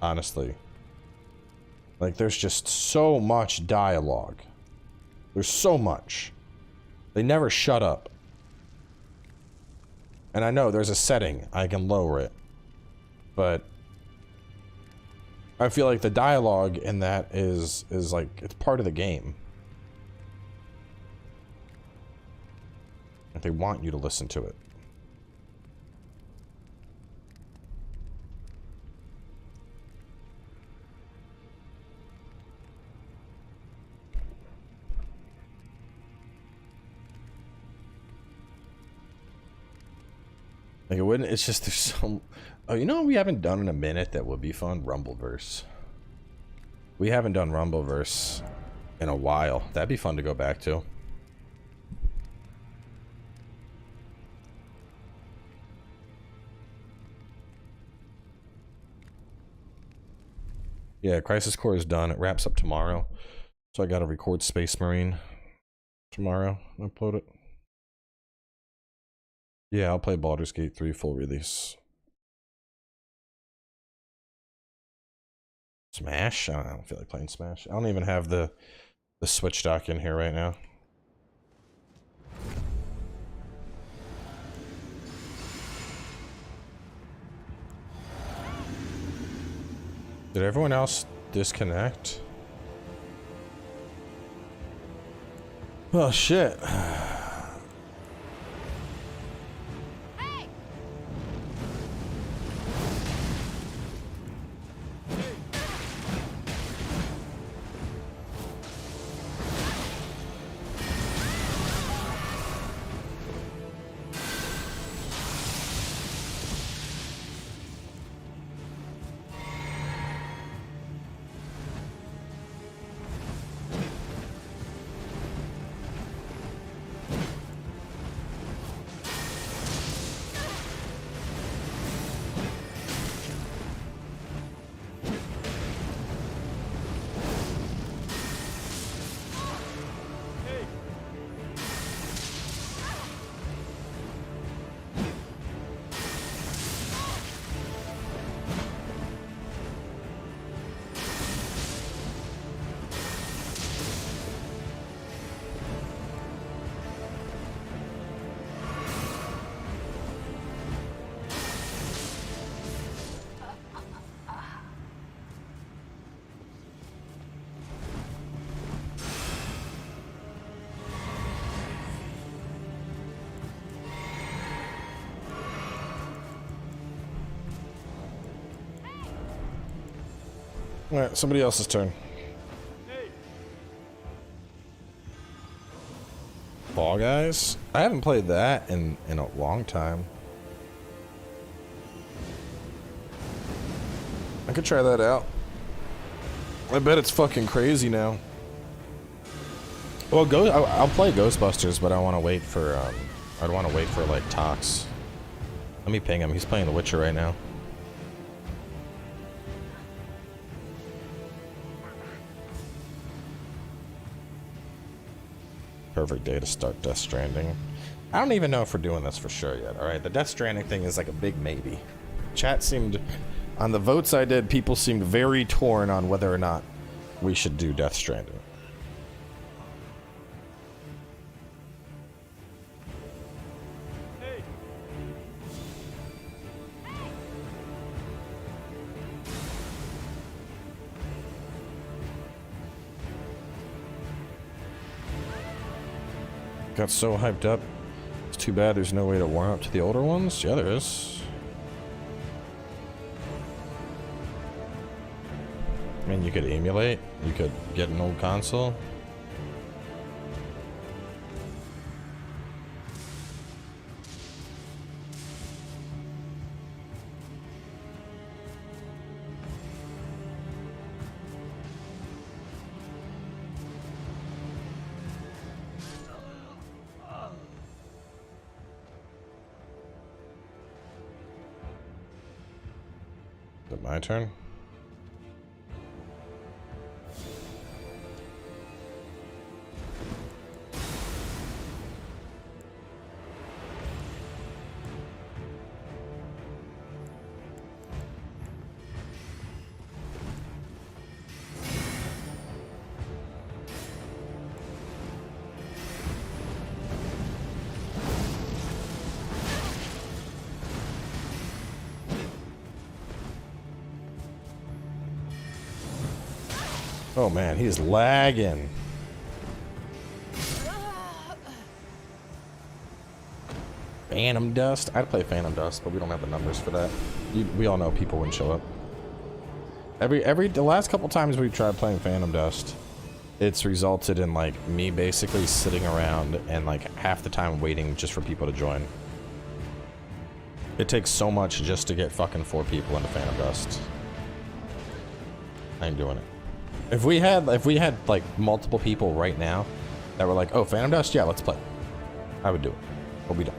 honestly. Like, there's just so much dialogue. There's so much. They never shut up. And I know there's a setting, I can lower it. But I feel like the dialogue in that is like, it's part of the game. Like, they want you to listen to it. Like, it wouldn't, it's just, there's some, oh, you know what we haven't done in a minute that would be fun? Rumbleverse. We haven't done Rumbleverse in a while. That'd be fun to go back to. Yeah, Crisis Core is done. It wraps up tomorrow. So I gotta record Space Marine tomorrow and upload it. Yeah, I'll play Baldur's Gate 3 full release. Smash? I don't feel like playing Smash. I don't even have the Switch dock in here right now. Did everyone else disconnect? Oh shit. Alright, somebody else's turn. Fall Guys? I haven't played that in a long time. I could try that out. I bet it's fucking crazy now. Well, I'll play Ghostbusters, but I want to wait for, I'd want to wait for, like, Tox. Let me ping him. He's playing The Witcher right now. perfect day to start Death Stranding. I don't even know if we're doing this for sure yet, alright? The Death Stranding thing is like a big maybe. Chat seemed, on the votes I did, people seemed very torn on whether or not we should do Death Stranding. Got so hyped up. It's too bad there's no way to warm up to the older ones. Yeah, there is. I mean, you could emulate. You could get an old console. Is it my turn? Oh man, he's lagging. Phantom Dust? I'd play Phantom Dust, but we don't have the numbers for that. We all know people wouldn't show up. The last couple times we've tried playing Phantom Dust, it's resulted in like me basically sitting around and like half the time waiting just for people to join. It takes so much just to get fucking 4 people into Phantom Dust. I ain't doing it. If we had like multiple people right now that were like, oh, Phantom Dust, yeah, let's play, I would do it, but we don't.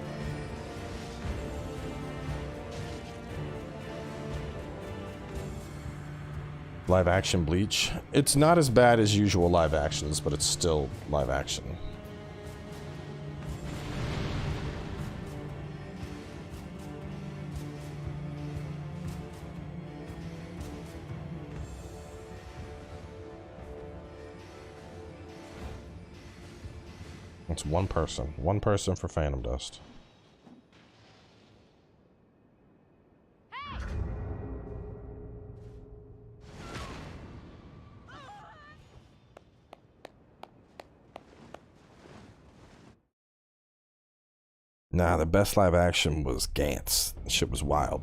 Live action Bleach. It's not as bad as usual live actions, but it's still live action. It's one person. One person for Phantom Dust. Nah, the best live action was Gantz. That shit was wild.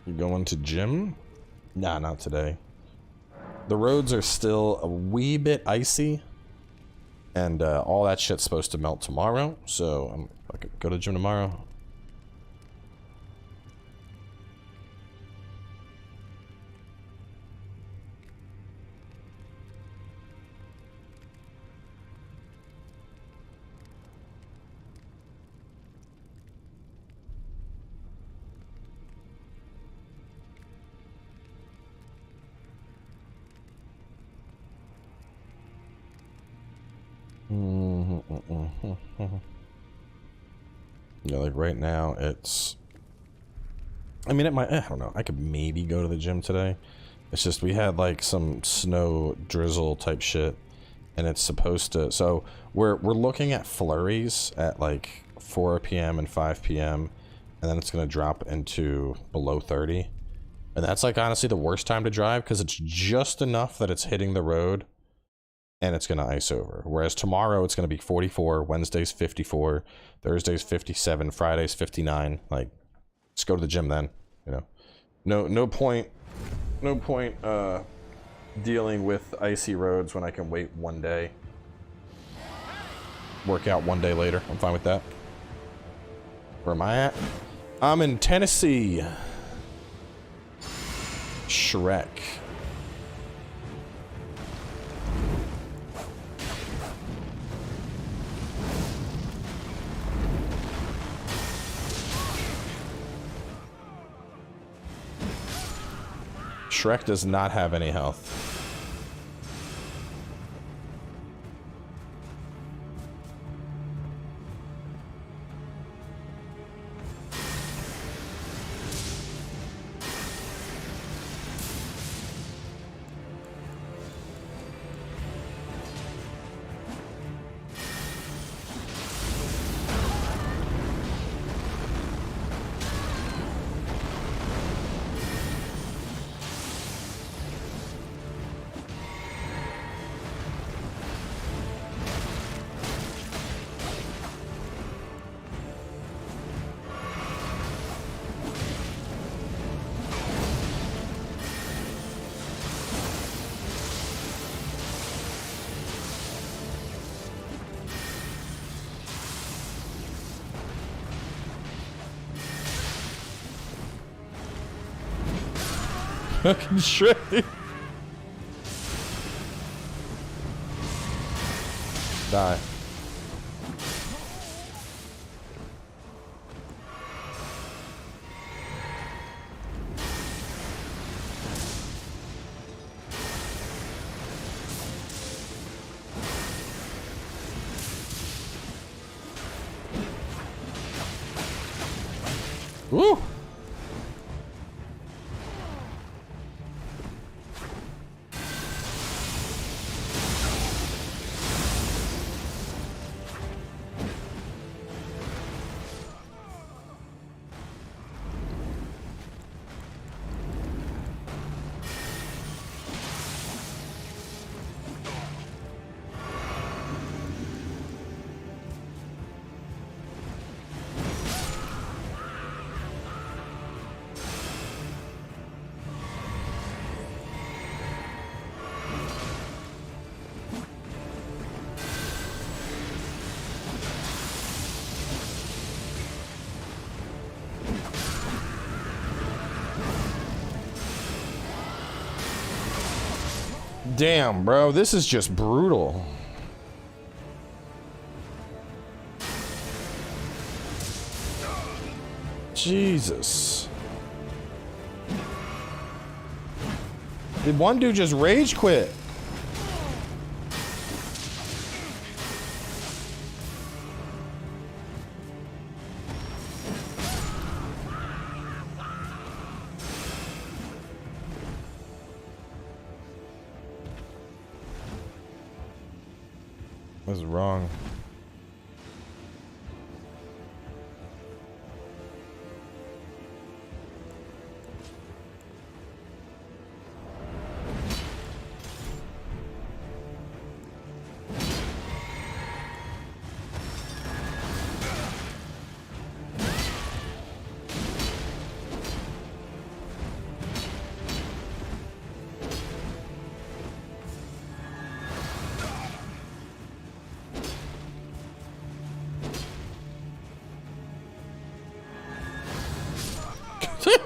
You going to gym? Nah, not today. The roads are still a wee bit icy, and all that shit's supposed to melt tomorrow, so I could go to the gym tomorrow. Yeah, like right now it's, I mean, I don't know, I could maybe go to the gym today. It's just we had like some snow drizzle type shit, and it's supposed to, so we're looking at flurries at like 4 p.m. and 5 p.m. and then it's gonna drop into below 30, and that's like honestly the worst time to drive because it's just enough that it's hitting the road and it's gonna ice over. Whereas tomorrow it's gonna be 44, Wednesday's 54, Thursday's 57, Friday's 59. Like, just go to the gym then, you know. No point dealing with icy roads when I can wait one day. Work out one day later. I'm fine with that. Where am I at? I'm in Tennessee. Shrek. Shrek does not have any health. Fucking shredded. Die. Woo! Damn, bro, this is just brutal. Jesus. Did one dude just rage quit? What's wrong?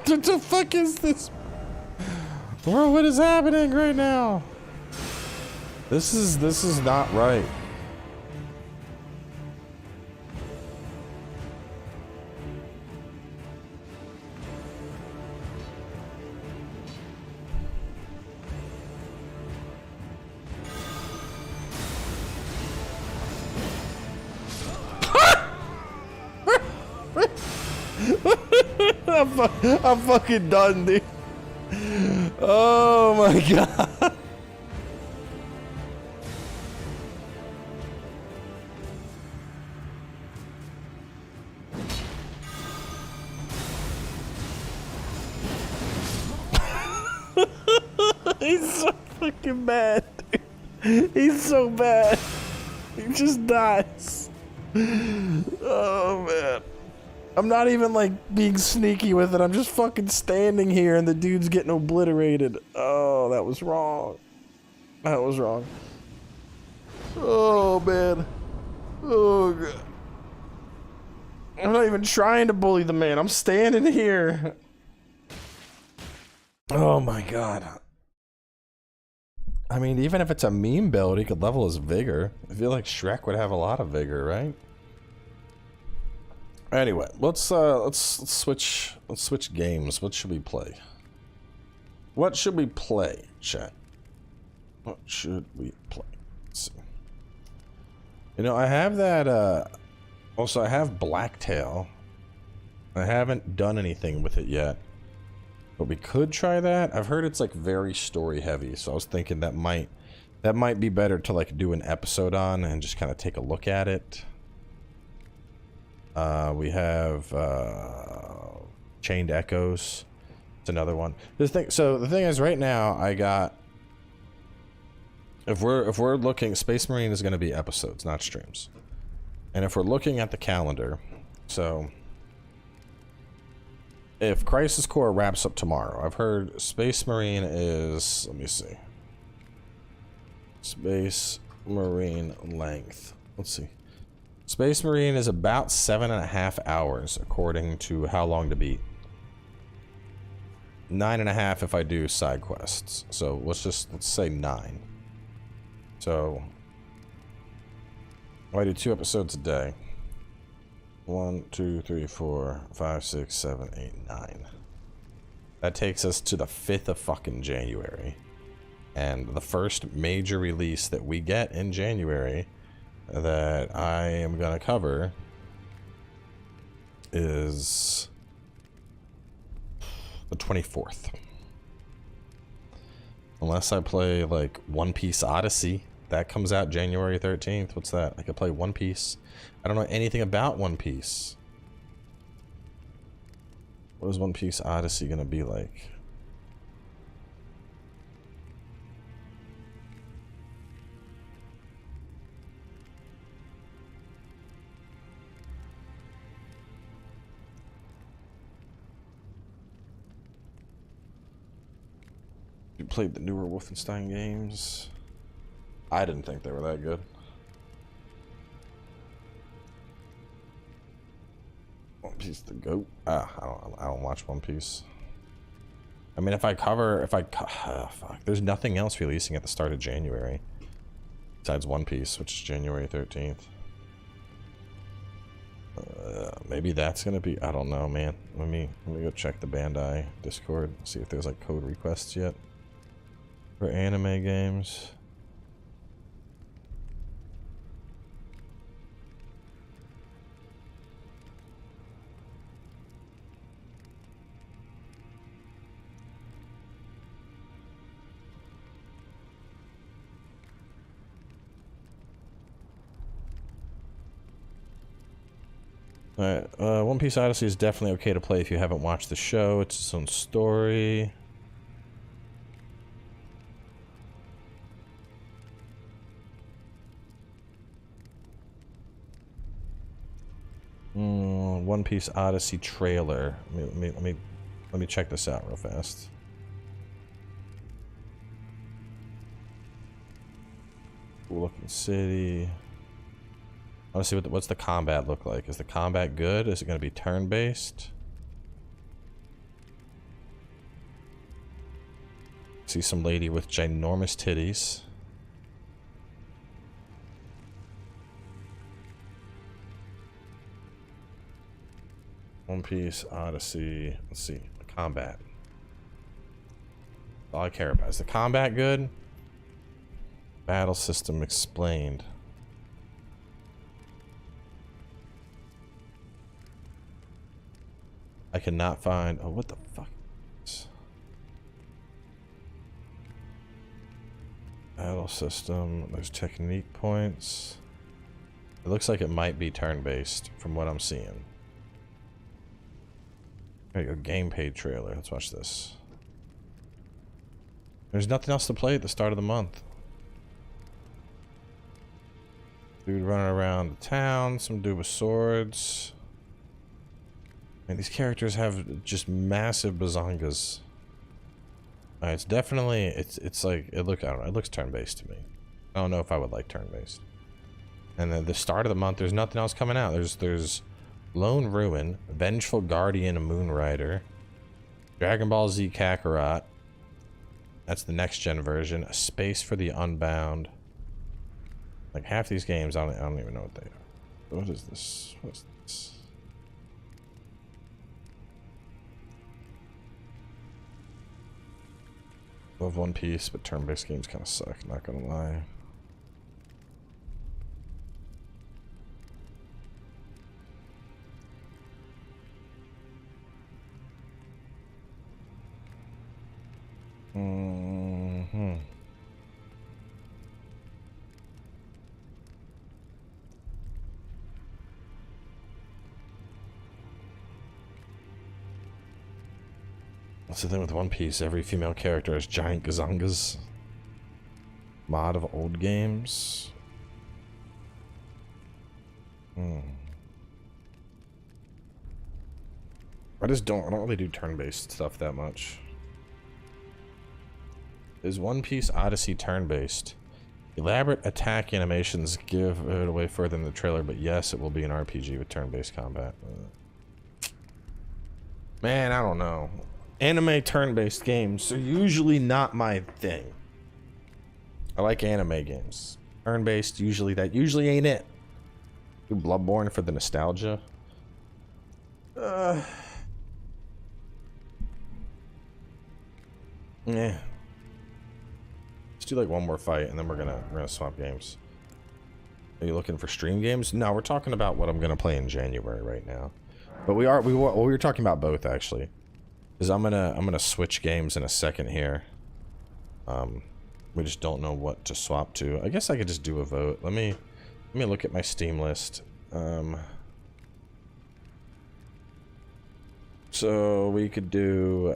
What the fuck is this? Bro, what is happening right now? This is not right. I'm fucking done, dude. Oh my god. He's so fucking bad, dude. He's so bad. He just dies. Oh man. I'm not even like being sneaky with it. I'm just fucking standing here and the dude's getting obliterated. Oh, that was wrong. That was wrong. Oh, man. Oh, God. I'm not even trying to bully the man. I'm standing here. Oh, my God. I mean, even if it's a meme build, he could level his vigor. I feel like Shrek would have a lot of vigor, right? Anyway, let's switch games. What should we play? What should we play, chat? What should we play? Let's see. You know, I have that also I have Blacktail. I haven't done anything with it yet. But we could try that. I've heard it's like very story heavy, so I was thinking that might be better to like do an episode on and just kind of take a look at it. We have Chained Echoes. It's another one. So the thing is, right now I got. If we're looking, Space Marine is going to be episodes, not streams. And if we're looking at the calendar, so if Crisis Core wraps up tomorrow, I've heard Space Marine is. Let me see. Space Marine length. Let's see. Space Marine is about 7.5 hours, according to How Long to Beat. 9.5 if I do side quests. So let's say 9. So I do 2 episodes a day. 1, 2, 3, 4, 5, 6, 7, 8, 9. That takes us to the 5th of fucking January. And the first major release that we get in January that I am gonna cover is the 24th. Unless I play like One Piece Odyssey. That comes out January 13th. What's that? I could play One Piece. I don't know anything about One Piece. What is One Piece Odyssey gonna be like? You played the newer Wolfenstein games? I didn't think they were that good. One Piece the GOAT? I don't watch One Piece. I mean, fuck, there's nothing else releasing at the start of January besides One Piece, which is January 13th. Maybe that's gonna be, I don't know, man. Let me go check the Bandai Discord, see if there's like code requests yet for anime games. Alright, One Piece Odyssey is definitely okay to play if you haven't watched the show. It's its own story. One Piece Odyssey trailer. Let me check this out real fast. Cool looking city. I want to see what's the combat look like. Is the combat good? Is it going to be turn-based? See some lady with ginormous titties. One Piece Odyssey. Let's see. Combat. All I care about. Is the combat good? Battle system explained. I cannot find. Oh, what the fuck? Battle system. There's technique points. It looks like it might be turn-based from what I'm seeing. There you go. Gameplay trailer. Let's watch this. There's nothing else to play at the start of the month. Dude running around the town. Some dude with swords. And these characters have just massive bazongas. It's definitely, it's like, I don't know, it looks turn-based to me. I don't know if I would like turn-based. And then the start of the month, there's nothing else coming out. There's Lone Ruin, Vengeful Guardian of Moonrider, Dragon Ball Z Kakarot. That's the next-gen version. A Space for the Unbound. Like half these games, I don't even know what they are. What is this? What's this? Love One Piece, but turn-based games kind of suck, not gonna lie. That's the thing with One Piece, every female character has giant gazongas. Mod of old games. I don't really do turn-based stuff that much. Is One Piece Odyssey turn-based? Elaborate attack animations give it away further than the trailer, but yes, it will be an RPG with turn-based combat. Man, I don't know. Anime turn-based games are usually not my thing. I like anime games. Turn-based, usually ain't it. Do Bloodborne for the nostalgia. Yeah. Let's do like one more fight and then we're gonna swap games. Are you looking for stream games? No, we're talking about what I'm gonna play in January right now. But we were talking about both actually. Because I'm gonna switch games in a second here. We just don't know what to swap to. I guess I could just do a vote. Let me look at my Steam list. So we could do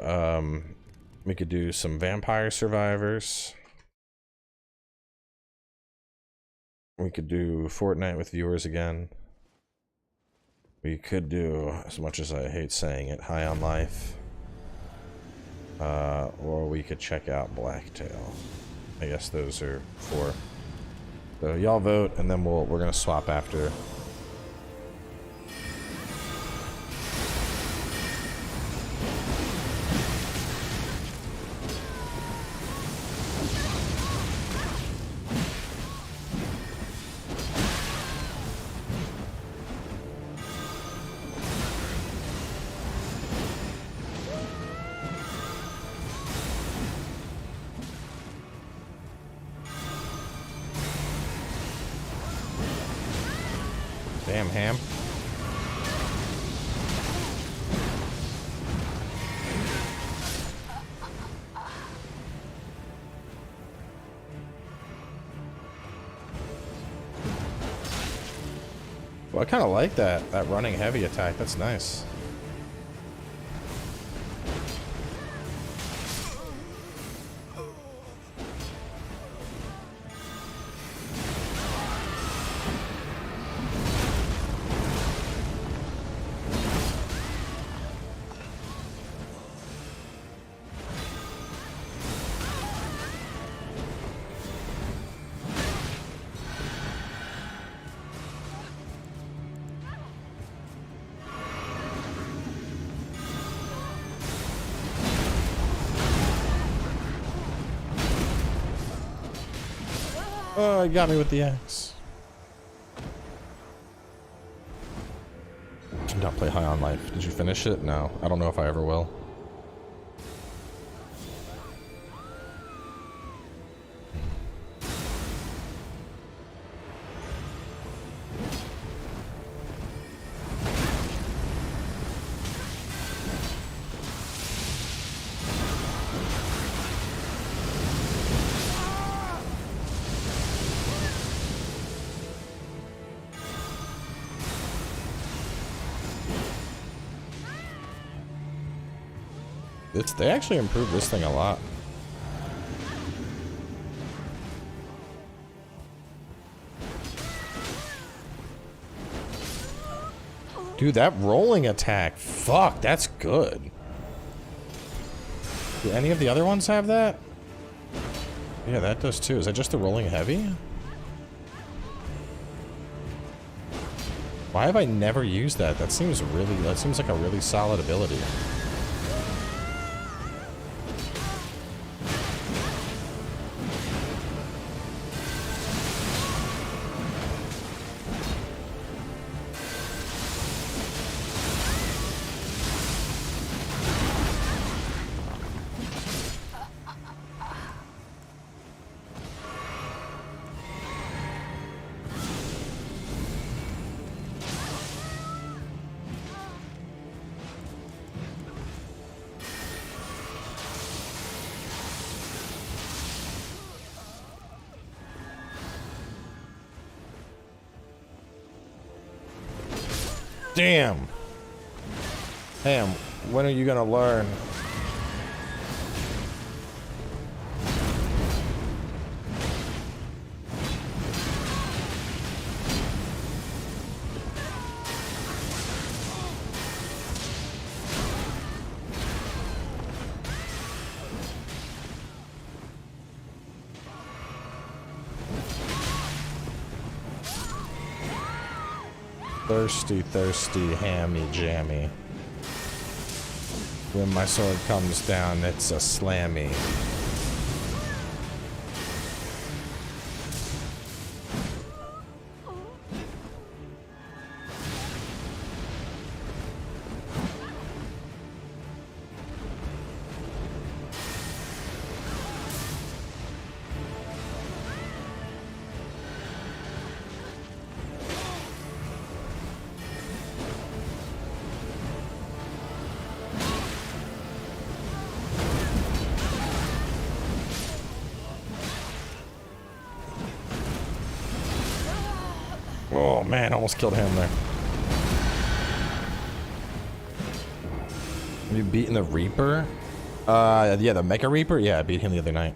some Vampire Survivors. We could do Fortnite with viewers again. We could do, as much as I hate saying it, High on Life. Or we could check out Blacktail. I guess those are 4. So y'all vote, and then we're gonna swap after. Damn, Ham. Well, I kind of like that running heavy attack. That's nice. Oh, you got me with the axe. Did not play High on Life. Did you finish it? No. I don't know if I ever will. They actually improved this thing a lot. Dude, that rolling attack, fuck, that's good. Do any of the other ones have that? Yeah, that does too. Is that just the rolling heavy? Why have I never used that? That seems like a really solid ability. Damn. Damn, when are you gonna learn? Thirsty, thirsty, hammy, jammy. When my sword comes down, it's a slammy. Oh man, almost killed him there. Have you beaten the Reaper? Yeah, the Mecha Reaper? Yeah, I beat him the other night.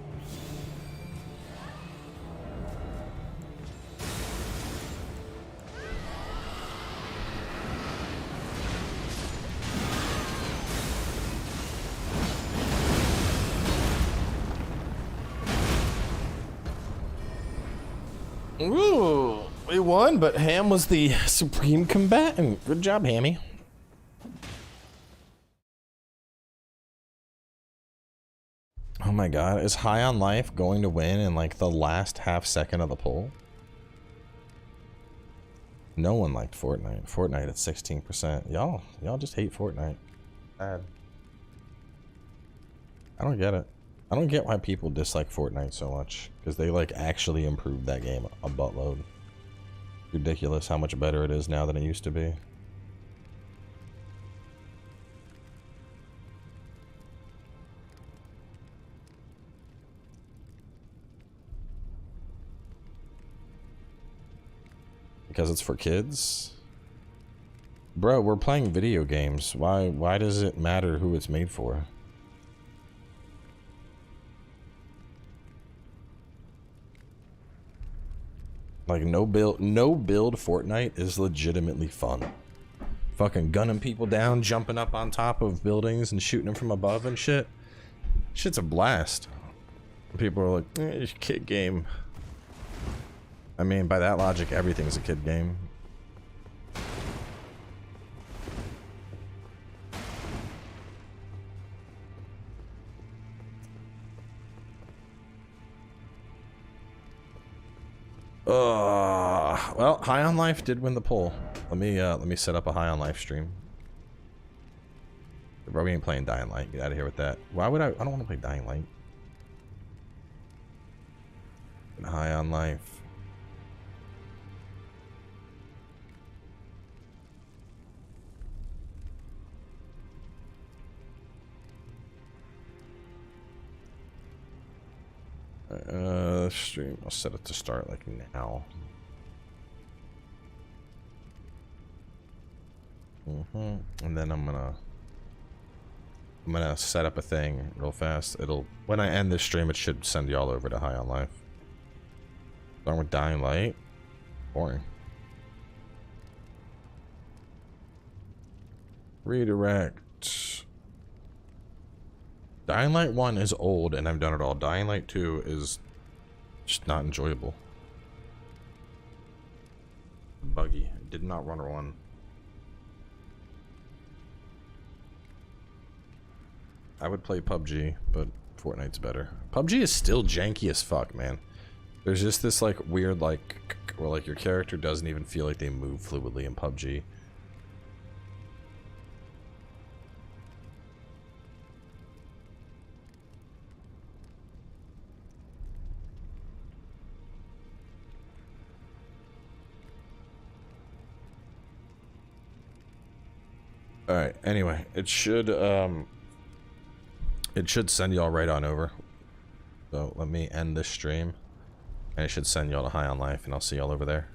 Ooh, we won, but Ham was the supreme combatant. Good job, Hammy. Oh my god, is High on Life going to win in like the last half second of the poll? No one liked Fortnite. Fortnite at 16%. Y'all just hate Fortnite. Bad. I don't get it. I don't get why people dislike Fortnite so much, because they like actually improved that game a buttload. Ridiculous how much better it is now than it used to be. Because it's for kids? Bro, we're playing video games. Why does it matter who it's made for? Like no build Fortnite is legitimately fun. Fucking gunning people down, jumping up on top of buildings and shooting them from above and shit. Shit's a blast. People are like, it's a kid game. I mean, by that logic, everything's a kid game. Well, High on Life did win the poll. Let me set up a High on Life stream. Bro, we ain't playing Dying Light. Get out of here with that. Why would I don't want to play Dying Light. High on Life. Stream. I'll set it to start like now. And then I'm gonna set up a thing real fast. When I end this stream, it should send y'all over to High on Life. Starting with Dying Light. Boring. Redirect. Dying Light 1 is old and I've done it all. Dying Light 2 is just not enjoyable. Buggy. Did not run one. I would play PUBG, but Fortnite's better. PUBG is still janky as fuck, man. There's just this like weird like where like your character doesn't even feel like they move fluidly in PUBG. Alright, anyway, it should send y'all right on over. So let me end this stream. And it should send y'all to High on Life and I'll see y'all over there.